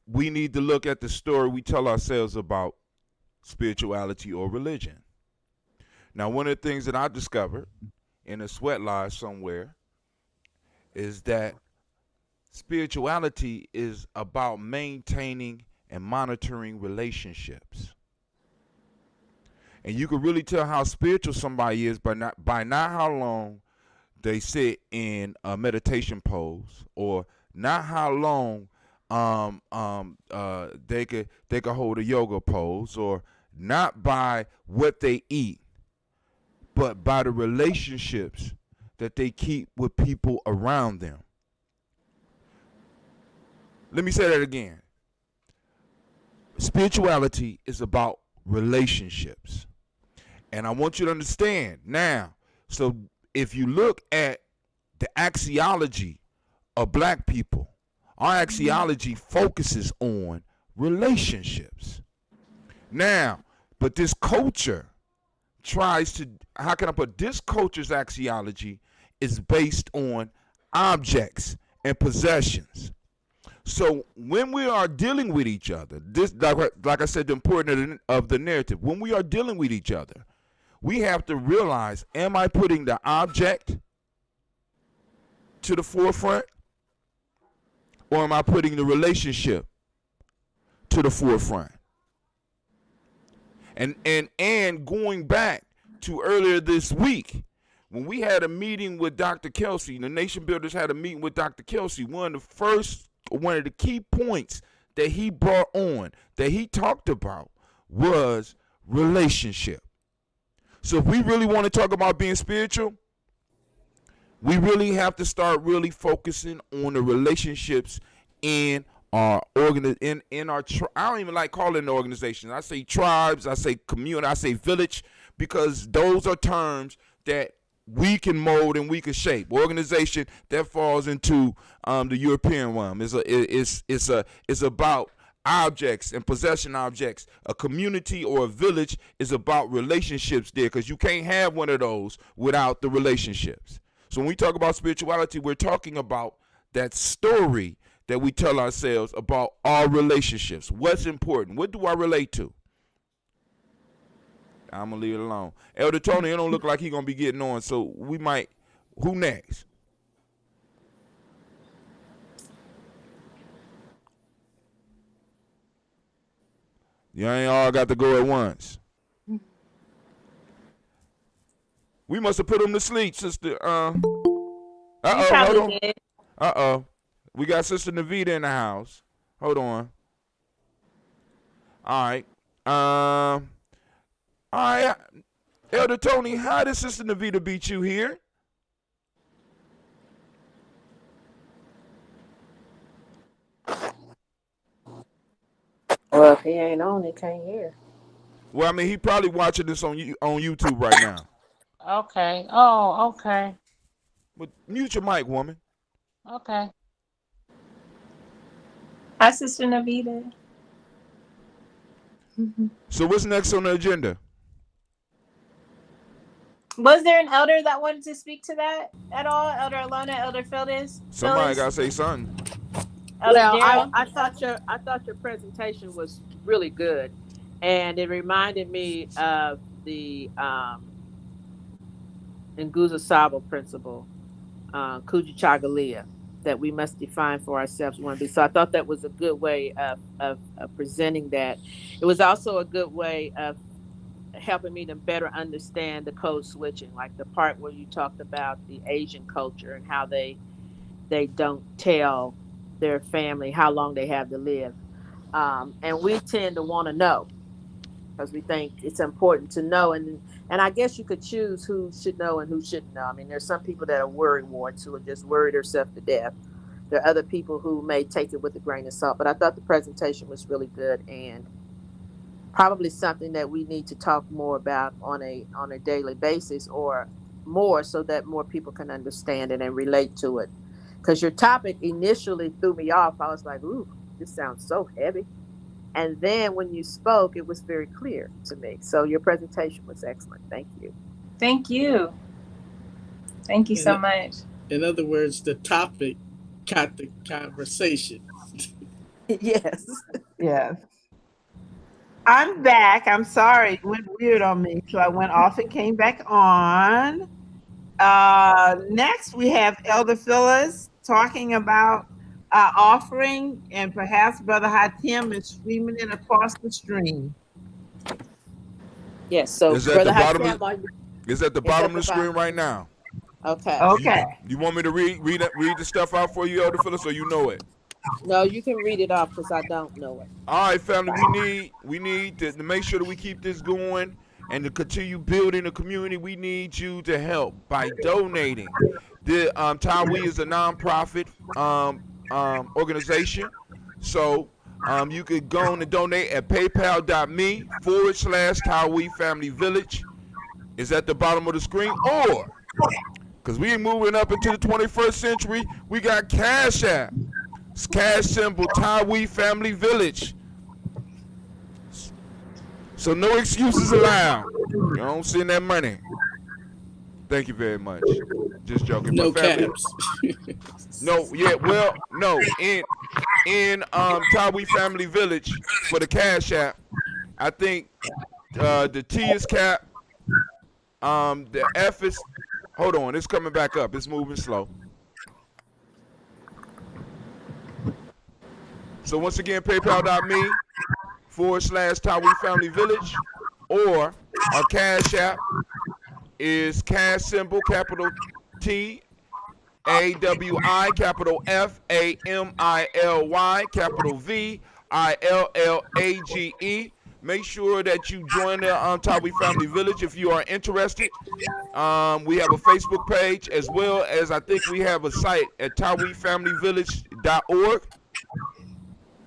we need to look at the story we tell ourselves about spirituality or religion. Now, one of the things that I discovered in a sweat lodge somewhere is that spirituality is about maintaining and monitoring relationships. And you can really tell how spiritual somebody is by not how long they sit in a meditation pose, or not how long they could hold a yoga pose, or not by what they eat, but by the relationships that they keep with people around them. Let me say that again. Spirituality is about relationships. And I want you to understand now, so if you look at the axiology of Black people, our axiology focuses on relationships. Now, but this culture tries to, how can I put, this culture's axiology is based on objects and possessions. So when we are dealing with each other, this, like I said, the importance of the narrative, when we are dealing with each other, we have to realize, am I putting the object to the forefront, or am I putting the relationship to the forefront? And going back to earlier this week, when we had a meeting with Dr. Kelsey, the Nation Builders had a meeting with Dr. Kelsey, one of the key points that he brought on, that he talked about, was relationship. So if we really want to talk about being spiritual, we really have to start really focusing on the relationships in our I don't even like calling it organizations. I say tribes, I say community, I say village, because those are terms that we can mold and we can shape. Organization, that falls into the European realm. It's about objects and possession objects. A community or a village is about relationships there, because you can't have one of those without the relationships. So when we talk about spirituality, we're talking about that story that we tell ourselves about our relationships. What's important? What do I relate to? I'm going to leave it alone. Elder Tony, it don't look like he's going to be getting on, so we might. Who next? You ain't all got to go at once. We must have put him to sleep, sister. Hold on. Did. We got Sister Navita in the house. Hold on. All right. All right. Elder Tony, how did Sister Navita beat you here? Well, if he ain't on, he can't hear. Well, I mean, he probably watching this on YouTube right now. Okay. Oh, okay. But mute your mic, woman. Okay. Hi, Sister Navita. So what's next on the agenda? Was there an elder that wanted to speak to that at all? Elder Alona, Elder Phyllis? Somebody got to say something. Elder Well, Darrell? I thought your presentation was really good, and it reminded me of the Nguza Sabo principle, Kujichagulia, that we must define for ourselves one be. So I thought that was a good way of presenting that. It was also a good way of helping me to better understand the code switching, like the part where you talked about the Asian culture and how they don't tell their family how long they have to live. And we tend to want to know, because we think it's important to know. And I guess you could choose who should know and who shouldn't know. I mean, there's some people that are worrywarts who are just worried themselves to death. There are other people who may take it with a grain of salt. But I thought the presentation was really good, and probably something that we need to talk more about on a daily basis, or more, so that more people can understand it and relate to it. Because your topic initially threw me off. I was like, ooh, this sounds so heavy. And then when you spoke, it was very clear to me. So your presentation was excellent. Thank you. Thank you. Thank you so much. In other words, the topic got the conversation. Yes. Yes. I'm back. I'm sorry. It went weird on me. So I went off and came back on. Next, we have Elder Phyllis talking about offering, and perhaps Brother Hatim is streaming it across the stream. Yes. So Is that Brother the bottom Hatim, Is at the bottom of the screen right now. okay. Okay. You want me to read the stuff out for you, Elder Phyllis, or you know it? No, you can read it off because I don't know it. All right, family, we need to make sure that we keep this going and to continue building the community. We need you to help by donating. The Tawi is a nonprofit organization, so you could go on and donate at paypal.me/Tawi Family Village. Is at the bottom of the screen, or because we moving up into the 21st century, we got Cash App. It's cash symbol Tawi Family Village. So no excuses allowed. You don't send that money. Thank you very much. Just joking. No family, caps. no, yeah, well, no. In Tawi Family Village for the Cash App, I think the T is cap. The F is. Hold on, it's coming back up. It's moving slow. So once again, paypal.me/Tawi Family Village, or our Cash App is cash symbol, capital T AWI, capital FAMILY, capital VILLAGE. Make sure that you join the Tawi Family Village if you are interested. We have a Facebook page as well as I think we have a site at tawifamilyvillage.org.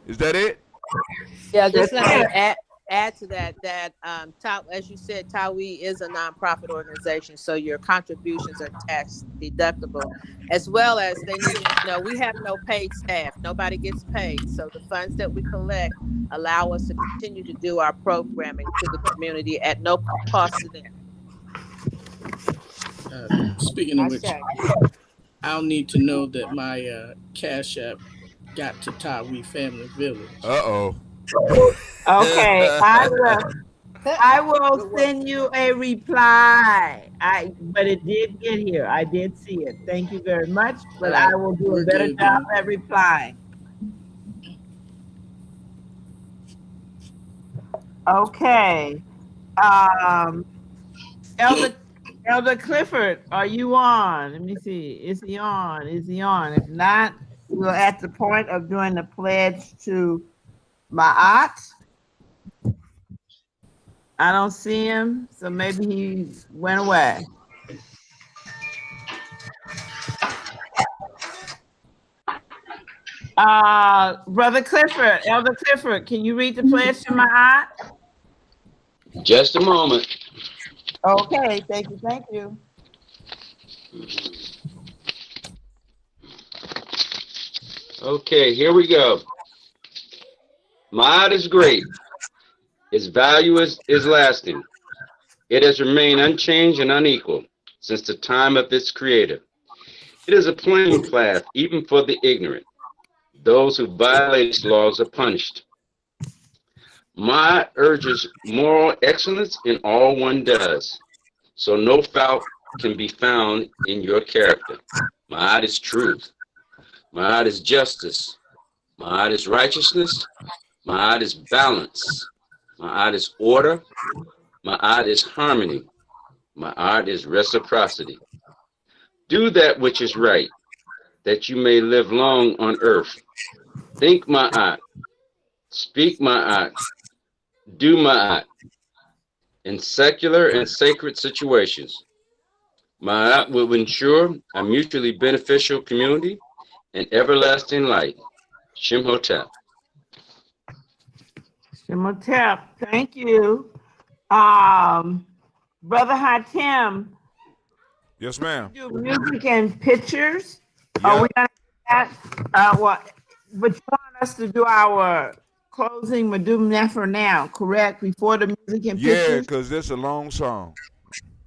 Is that it? Yeah, just That's let me it. add to that as you said, TAWI is a nonprofit organization, so your contributions are tax deductible, as well as they need you to know we have no paid staff. Nobody gets paid, so the funds that we collect allow us to continue to do our programming to the community at no cost to them. Speaking of I which, say. I'll need to know that my Cash App got to Tawi Family Village. Uh-oh. Okay, I will send you a reply. But it did get here. I did see it. Thank you very much. But I will do a better job at replying. Okay. Elder Clifford, are you on? Let me see. Is he on? Is he on? If not, we're at the point of doing the pledge to Ma'at. I don't see him, so maybe he went away. Brother Clifford, Elder Clifford, can you read the pledge to Ma'at? Just a moment. Okay, thank you, thank you. Okay, here we go. Ma'at is great. Its value is lasting. It has remained unchanged and unequal since the time of its creator. It is a playing path even for the ignorant. Those who violate its laws are punished. Ma'at urges moral excellence in all one does, so no fault can be found in your character. Ma'at is truth. Ma'at is justice. Ma'at is righteousness. Ma'at is balance. Ma'at is order. Ma'at is harmony. Ma'at is reciprocity. Do that which is right, that you may live long on earth. Think Ma'at. Speak Ma'at. Do Ma'at. In secular and sacred situations. Ma'at will ensure a mutually beneficial community and everlasting light. Shimhotep. Shimotep, thank you. Brother Hatim. Yes, ma'am. Do music and pictures. Yep. Are we gonna do that? But you want us to do our closing Madum Nefer now, correct? Before the music and Yeah, pictures? because it's a long song.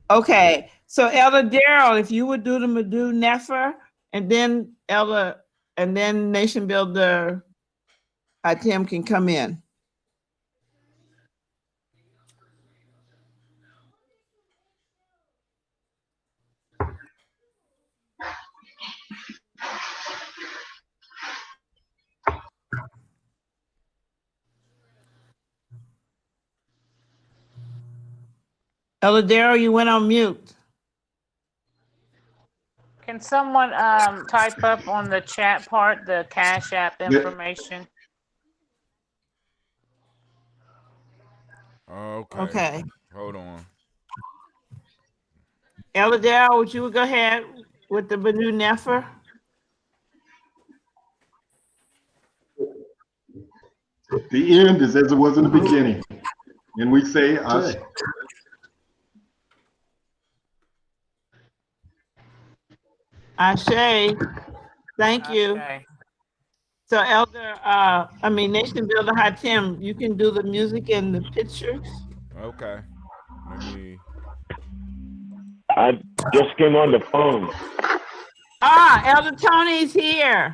Okay. So Elder Darrell, if you would do the Madum Nefer, and then Nation Builder Hatim can come in. Elder Darrell, you went on mute. Can someone type up on the chat part the Cash App information? Okay. Hold on. Elder Darrell, would you go ahead with the Banu Nefer? The end is as it was in the beginning. And we say, Ashe. Ashe. Thank you. Okay. So Nation Builder Hatim, you can do the music and the pictures. Okay. Let me. I just came on the phone. Elder Tony's here.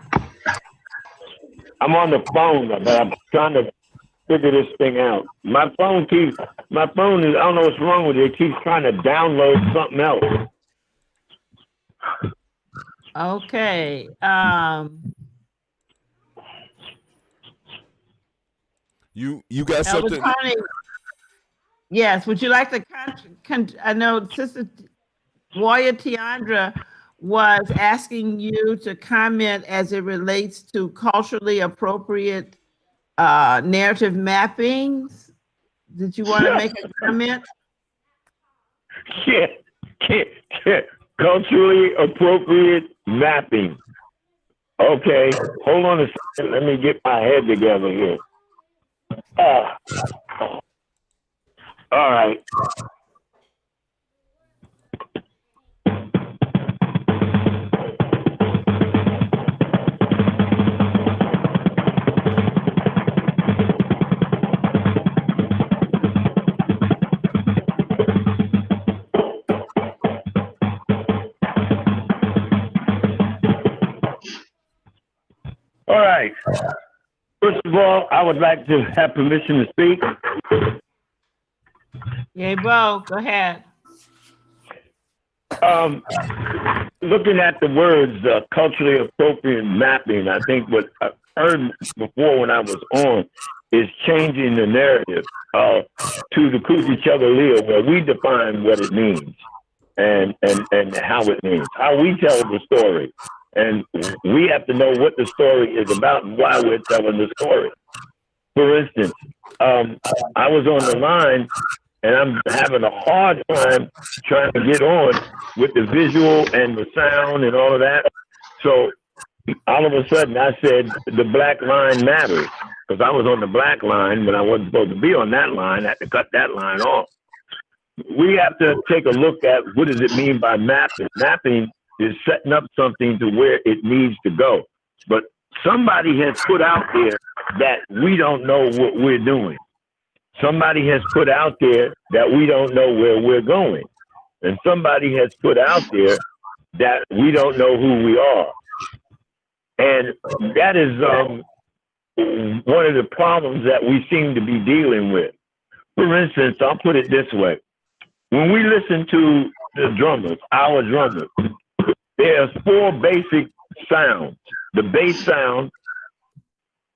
I'm on the phone, but I'm trying to figure this thing out. My phone is, I don't know what's wrong with it. It keeps trying to download something else. Okay. You got Elder something? Tony, yes, would you like to I know Sister Warrior Tiandra was asking you to comment as it relates to culturally appropriate narrative mappings. Did you want to make a comment? Yeah, yeah. Culturally appropriate mapping. Okay, hold on a second. Let me get my head together here. All right. All right. First of all, I would like to have permission to speak. Yay, Bo, go ahead. Looking at the words culturally appropriate mapping, I think what I heard before when I was on is changing the narrative to the Coochie Chugga where we define what it means and how it means, how we tell the story. And we have to know what the story is about and why we're telling the story. For instance, I was on the line and I'm having a hard time trying to get on with the visual and the sound and all of that. So all of a sudden I said the black line matters because I was on the black line when I wasn't supposed to be on that line. I had to cut that line off. We have to take a look at what does it mean by mapping. Mapping is setting up something to where it needs to go. But somebody has put out there that we don't know what we're doing. Somebody has put out there that we don't know where we're going. And somebody has put out there that we don't know who we are. And that is one of the problems that we seem to be dealing with. For instance, I'll put it this way. When we listen to the drummers, our drummers, there's 4 basic sounds. The bass sound,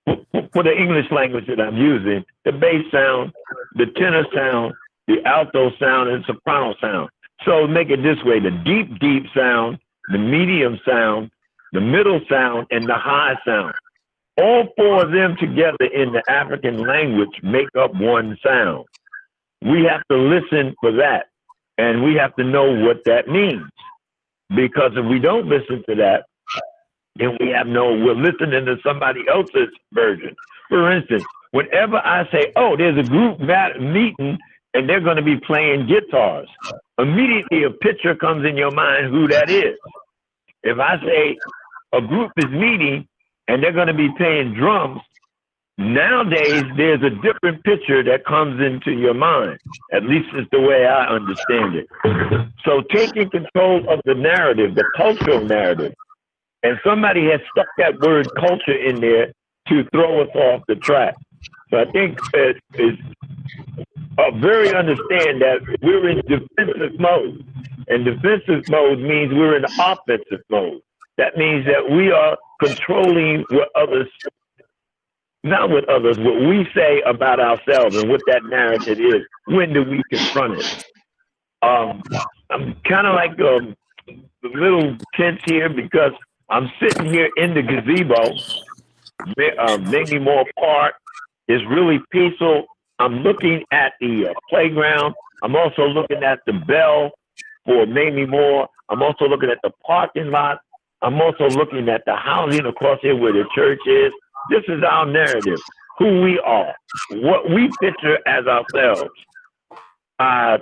for the English language that I'm using, the bass sound, the tenor sound, the alto sound, and soprano sound. So make it this way, the deep, deep sound, the medium sound, the middle sound, and the high sound. All 4 of them together in the African language make up one sound. We have to listen for that, and we have to know what that means. Because if we don't listen to that, then we're listening to somebody else's version. For instance, whenever I say, oh, there's a group meeting and they're going to be playing guitars, immediately a picture comes in your mind who that is. If I say a group is meeting and they're going to be playing drums, nowadays there's a different picture that comes into your mind. At least it's the way I understand it. So taking control of the narrative, the cultural narrative, and somebody has stuck that word culture in there to throw us off the track. So I think it's very understand that we're in defensive mode. And defensive mode means we're in offensive mode. That means that we are controlling what others, not what others, what we say about ourselves and what that narrative is. When do we confront it? I'm kind of like a little tense here because I'm sitting here in the gazebo. Maybe More Park is really peaceful. I'm looking at the playground. I'm also looking at the bell for Mamie Moore. I'm also looking at the parking lot. I'm also looking at the housing across here where the church is. This is our narrative, who we are, what we picture as ourselves. I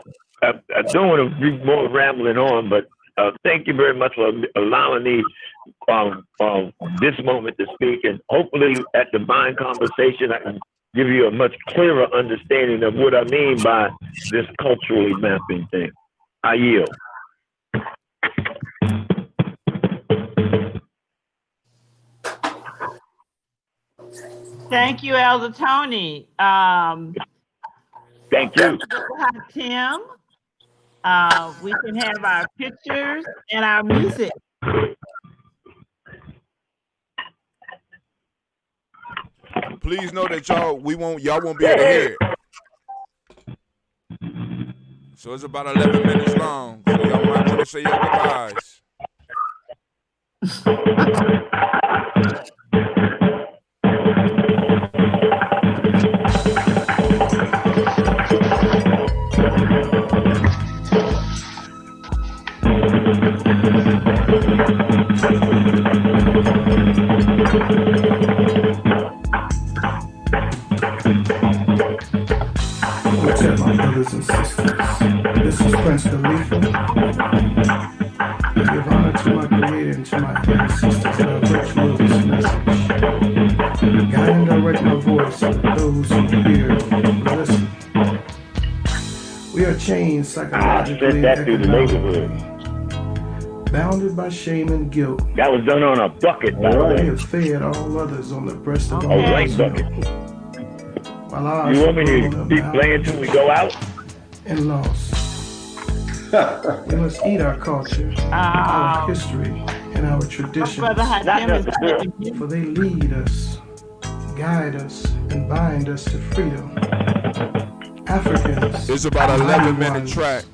don't want to be more rambling on, but thank you very much for allowing me this moment to speak. And hopefully at Divine Conversation, I can give you a much clearer understanding of what I mean by this culturally mapping thing. I yield. Thank you, Elder Tony. Thank you. Tim. We can have our pictures and our music. Please know that y'all won't be able to hear it. So it's about 11 minutes long. So y'all might want to say your goodbyes. What's up, my brothers and sisters? This is Prince Khalifa. I give honor to my Creator and to my ancestors by virtue of this message. Guide and direct my voice to those who hear and listen. We are chained psychologically and economically, bounded by shame and guilt. That was done on a bucket, by the We way. have fed all others on the breast of A our white bosom, bucket. while ours You want me are to grown keep up playing till we go out? and lost. We must eat our culture, our history, and our traditions, Brother Hakim is for they lead us, guide us, and bind us to freedom. Africans, It's about an 11-minute track.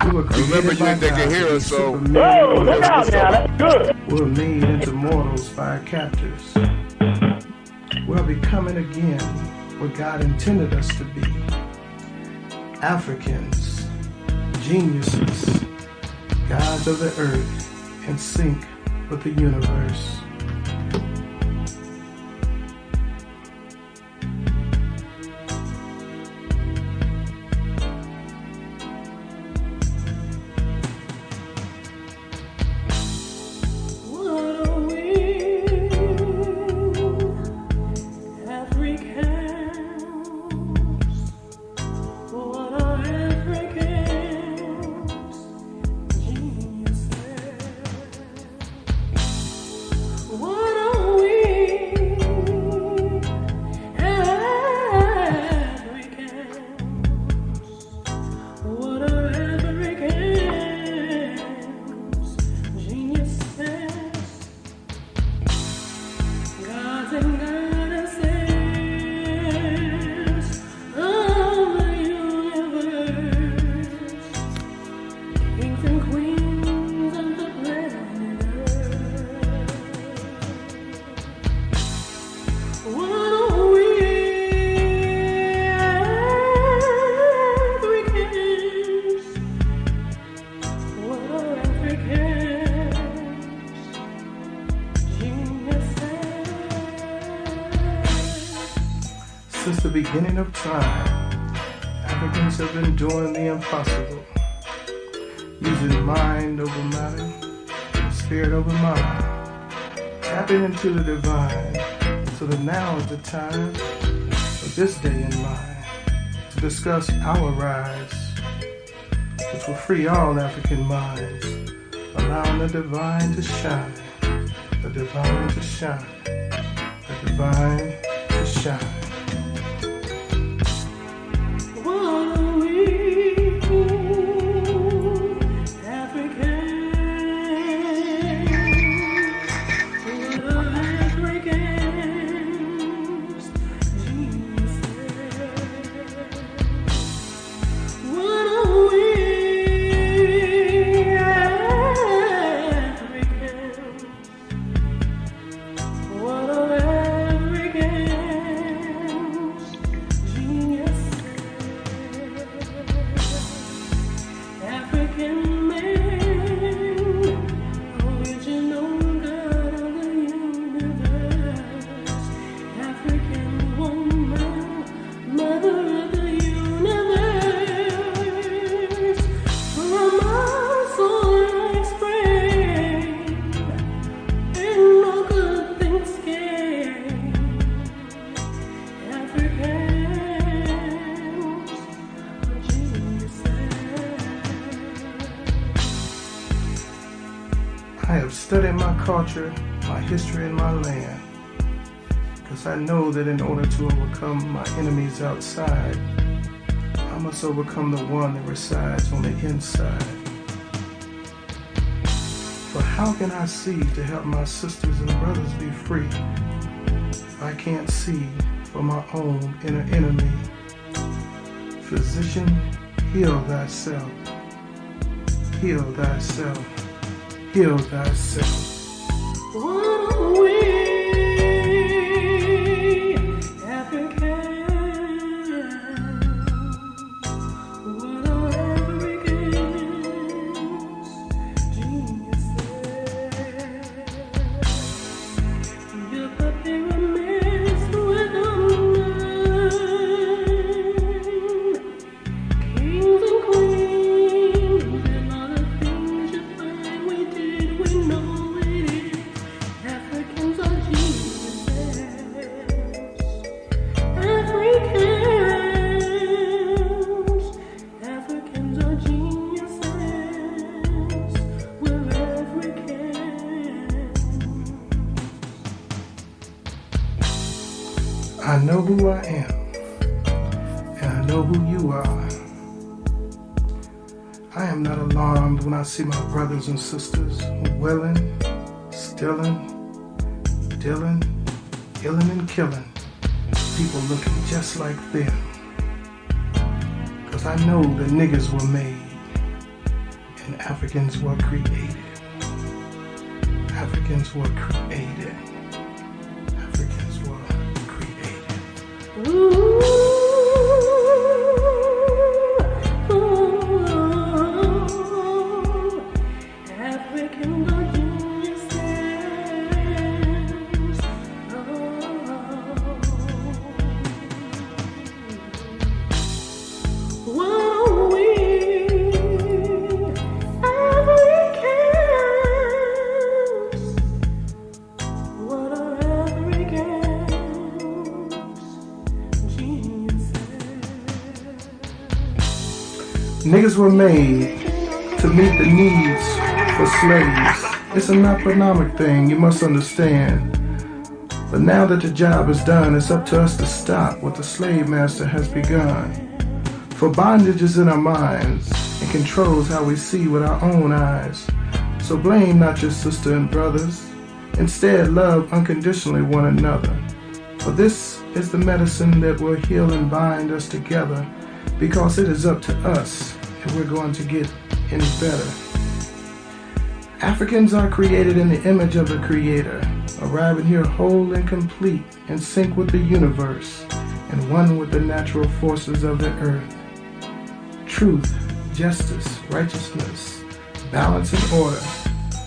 we were Remember, you ain't they can hear us, so. Oh, look out now, that's good. We were made into mortals by our captors. We're becoming again what God intended us to be. Africans, geniuses, gods of the earth, in sync with the universe. Since the beginning of time, Africans have been doing the impossible, using mind over matter, spirit over mind, tapping into the divine, so that now is the time of this day in mind to discuss our rise, which will free all African minds, allowing the divine to shine, the divine to shine, the divine to shine. I have studied my culture, my history, and my land, because I know that in order to overcome my enemies outside, I must overcome the one that resides on the inside. For how can I see to help my sisters and brothers be free if I can't see for my own inner enemy? Physician, Heal thyself. Heal thyself. Heal thyself. What are we, Africans? What are Africans? Geniuses. You put pyramids with a mind. Kings and queens and all the things you find we did, we know it is. Africans are geniuses. Africans are geniuses. We're Africans. I know who I am, and I know who you are. I am not alarmed when I see my brothers and sisters willing, stilling, dealing, killing and killing. People looking just like them. Cause I know the niggas were made and Africans were created. Africans were created. Africans were created. Ooh. Africans are geniuses. What are we, Africans? What are Africans? Geniuses. Niggas were made to meet the needs for slaves. It's an economic thing, you must understand. But now that the job is done, it's up to us to stop what the slave master has begun. For bondage is in our minds and controls how we see with our own eyes. So blame not your sister and brothers. Instead, love unconditionally one another. For this is the medicine that will heal and bind us together, because it is up to us if we're going to get any better. Africans are created in the image of the Creator, arriving here whole and complete, in sync with the universe, and one with the natural forces of the earth. Truth, justice, righteousness, balance, and order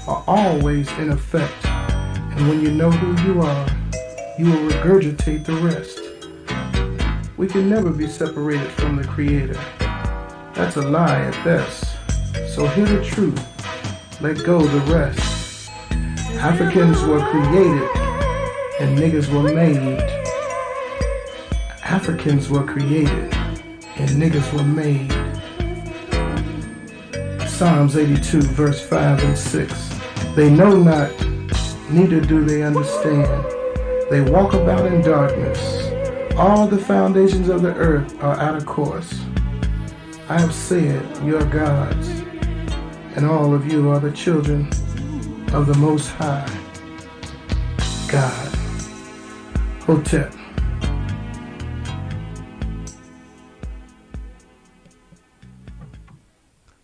are always in effect, and when you know who you are, you will regurgitate the rest. We can never be separated from the Creator. That's a lie at best. So hear the truth. Let go the rest. Africans were created and niggas were made. Africans were created and niggas were made. Psalms 82 verse 5 and 6. They know not, neither do they understand. They walk about in darkness. All the foundations of the earth are out of course. I have said, you are gods, and all of you are the children of the Most High God. Hotep.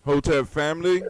Hotep family.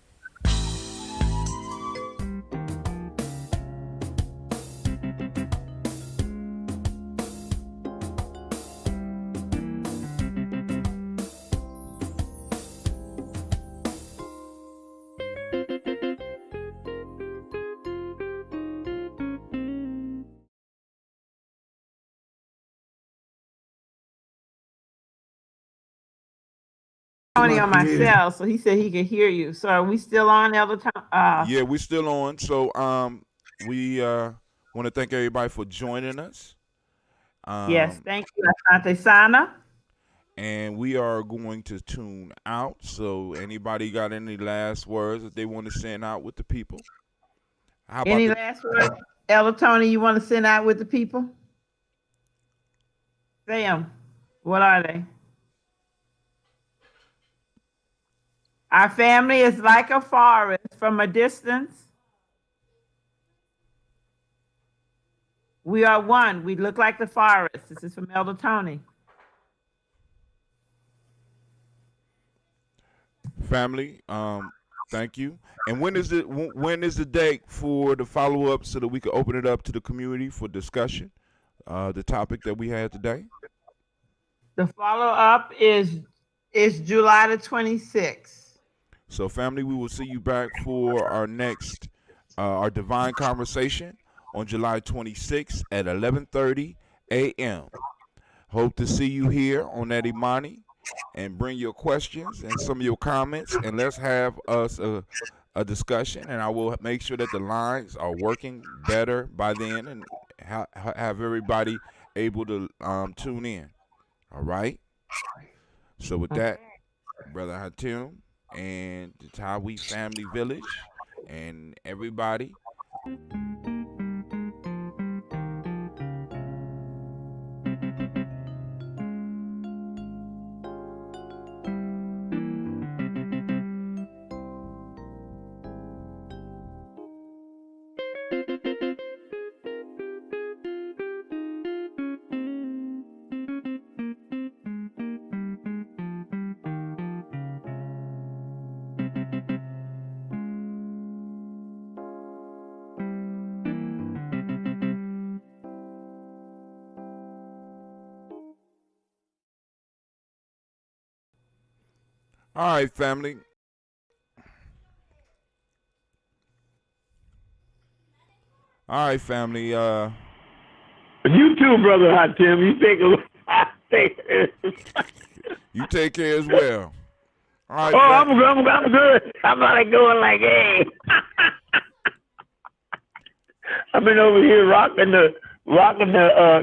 Tony on my cell, so he said he could hear you. So are we still on, Elder Tom? Yeah, we're still on. So we want to thank everybody for joining us. Yes, thank you, Asante Sana. And we are going to tune out. So anybody got any last words that they want to send out with the people? How about Any last words, Elder Tony, you want to send out with the people? Say them. What are they? Our family is like a forest from a distance. We are one. We look like the forest. This is from Elder Tony. Family, thank you. And when is the date for the follow up so that we can open it up to the community for discussion? The topic that we had today. The follow up is July the 26th. So, family, we will see you back for our next our divine conversation on July 26th at 11:30 a.m. Hope to see you here on that Imani, and bring your questions and some of your comments, and let's have us a discussion. And I will make sure that the lines are working better by then, and have everybody able to tune in. All right. So with that, Brother Hatim and the Tawi Family Village and everybody. All right, family. All right, family. You too, brother Hot Tim. You take You take care as well. All right. Oh, I'm good. I'm not going like, hey. I've been over here rocking the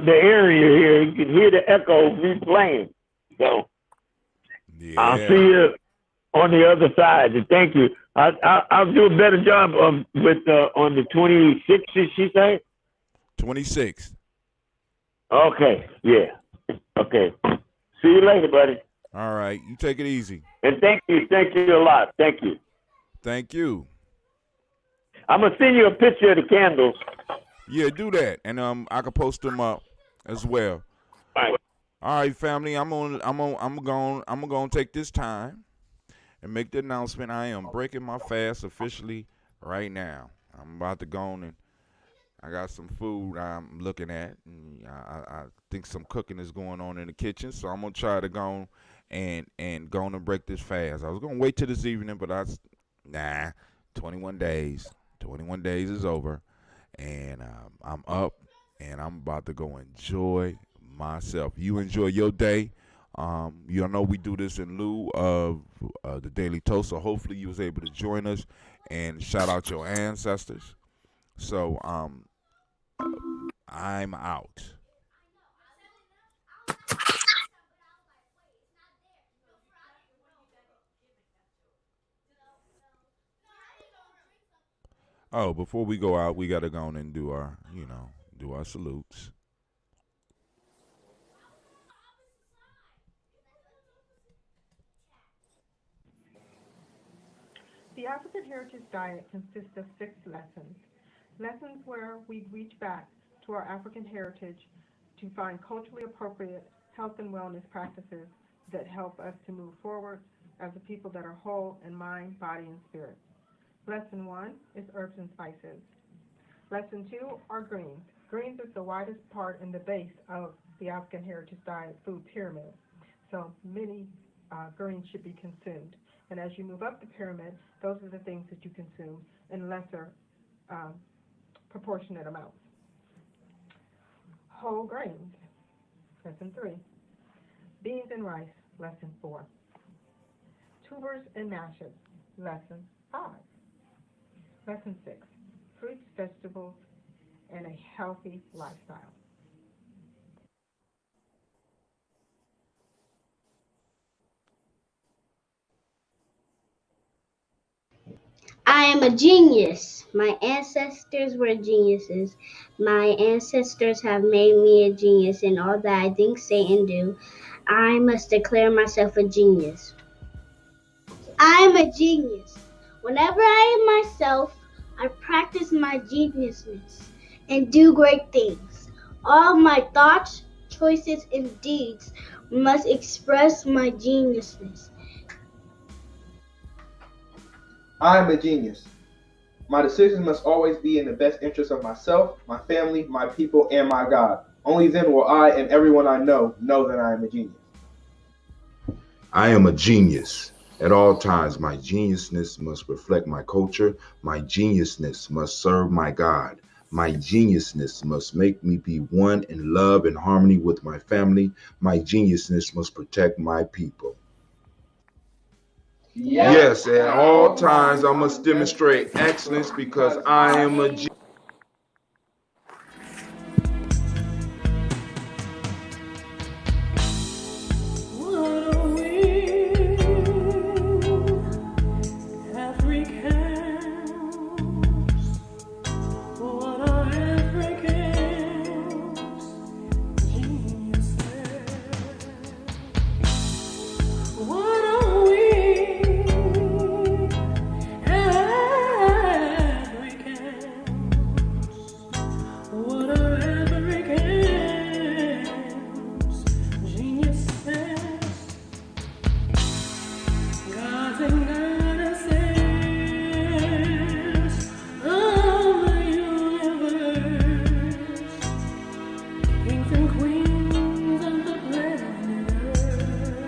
area here. You can hear the echo replaying. So Yeah. I'll see you on the other side. And thank you. I'll do a better job with on the 26th. Did she say? 26th. Okay. Yeah. Okay. See you later, buddy. All right. You take it easy. And thank you a lot. Thank you. Thank you. I'm gonna send you a picture of the candles. Yeah, do that, and I can post them up as well. All right, family. I'm gonna take this time and make the announcement. I am breaking my fast officially right now. I'm about to go on, and I got some food I'm looking at, and I think some cooking is going on in the kitchen. So I'm gonna try to go and go on and break this fast. I was gonna wait till this evening, but 21 days. 21 days is over, and I'm up, and I'm about to go enjoy myself. You enjoy your day. You know we do this in lieu of the Daily Toast, so hopefully you was able to join us and shout out your ancestors. So I'm out. Oh, before we go out, we gotta go on and do our salutes. The African Heritage Diet consists of 6 lessons. Lessons where we reach back to our African heritage to find culturally appropriate health and wellness practices that help us to move forward as a people that are whole in mind, body, and spirit. Lesson 1 is herbs and spices. Lesson 2 are greens. Greens is the widest part in the base of the African Heritage Diet food pyramid. So many greens should be consumed. And as you move up the pyramid, those are the things that you consume in lesser proportionate amounts. Whole grains, lesson 3. Beans and rice, lesson 4. Tubers and mashes, lesson 5. Lesson 6. Fruits, vegetables, and a healthy lifestyle. I am a genius. My ancestors were geniuses. My ancestors have made me a genius in all that I think, say, and do. I must declare myself a genius. I am a genius. Whenever I am myself, I practice my geniusness and do great things. All my thoughts, choices, and deeds must express my geniusness. I am a genius. My decisions must always be in the best interest of myself, my family, my people, and my God. Only then will I and everyone I know that I am a genius. I am a genius. At all times, my geniusness must reflect my culture. My geniusness must serve my God. My geniusness must make me be one in love and harmony with my family. My geniusness must protect my people. Yes, at all times, I must demonstrate excellence because I am a genius. What are we, Africans? What are Africans? Geniuses. What are we, Africans? What are Africans? Geniuses. Gods and goddesses of the universe, kings and queens of the planet Earth.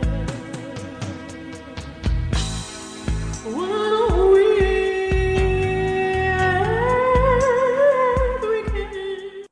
What are we, Africans?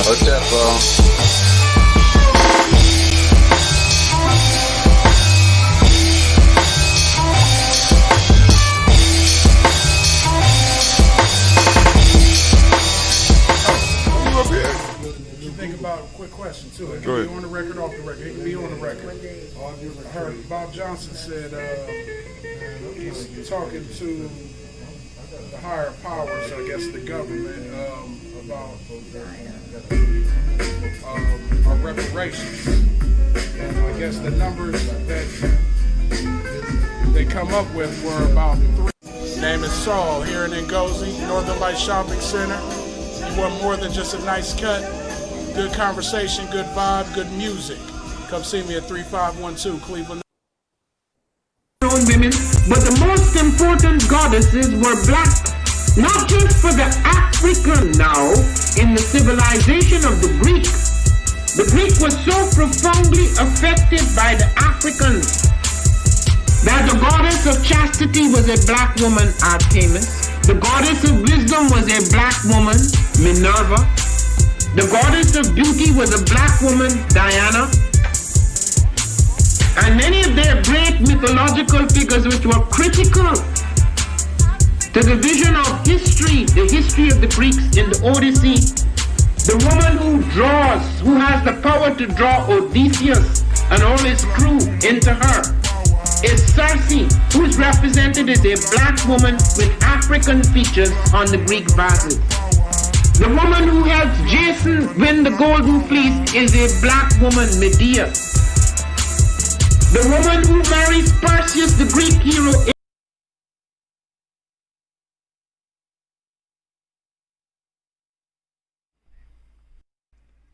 What's up, bro? You up here? Think about a quick question too. It Go can be ahead. on the record, off the record. It can be on the record. I heard Bob Johnson said he's talking to the higher powers, I guess the government, about our reparations. And I guess the numbers that they come up with were about 3. Name is Saul here in Ngozi, Northern Light Shopping Center. You want more than just a nice cut? Good conversation, good vibe, good music. Come see me at 3512 Cleveland. Women, but the most important goddesses were black, not just for the African now, in the civilization of the Greek. The Greek was so profoundly affected by the Africans that the goddess of chastity was a black woman, Artemis. The goddess of wisdom was a black woman, Minerva. The goddess of beauty was a black woman, Diana. And many of their great mythological figures which were critical to the vision of history, the history of the Greeks in the Odyssey, the woman who draws, who has the power to draw Odysseus and all his crew into her, is Circe, who is represented as a black woman with African features on the Greek vases. The woman who helps Jason win the golden fleece is a black woman, Medea. The woman who marries Perseus, the Greek hero, is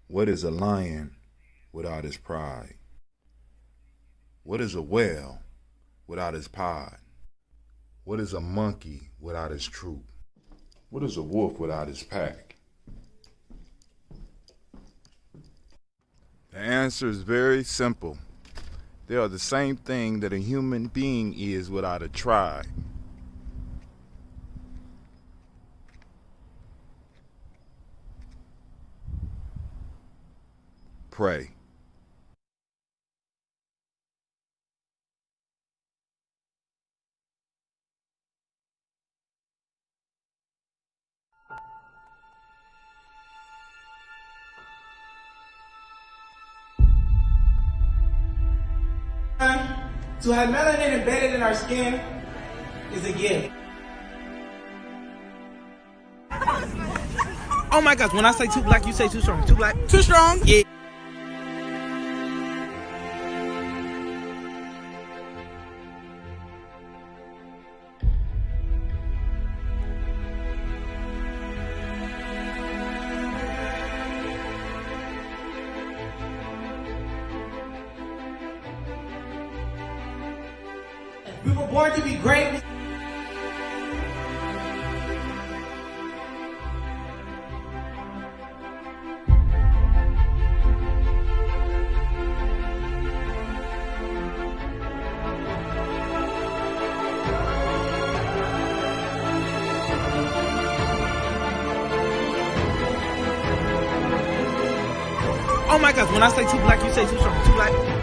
What is a lion without his pride? What is a whale without his pod? What is a monkey without his troop? What is a wolf without his pack? The answer is very simple. They are the same thing that a human being is without a tribe. Pray. to To have melanin embedded in our skin is a gift. Oh my gosh, when I say too black, you say too strong. Too black? Too strong? Yeah. We were born to be great. Oh my gosh, when I say too black, you say too strong. Too black?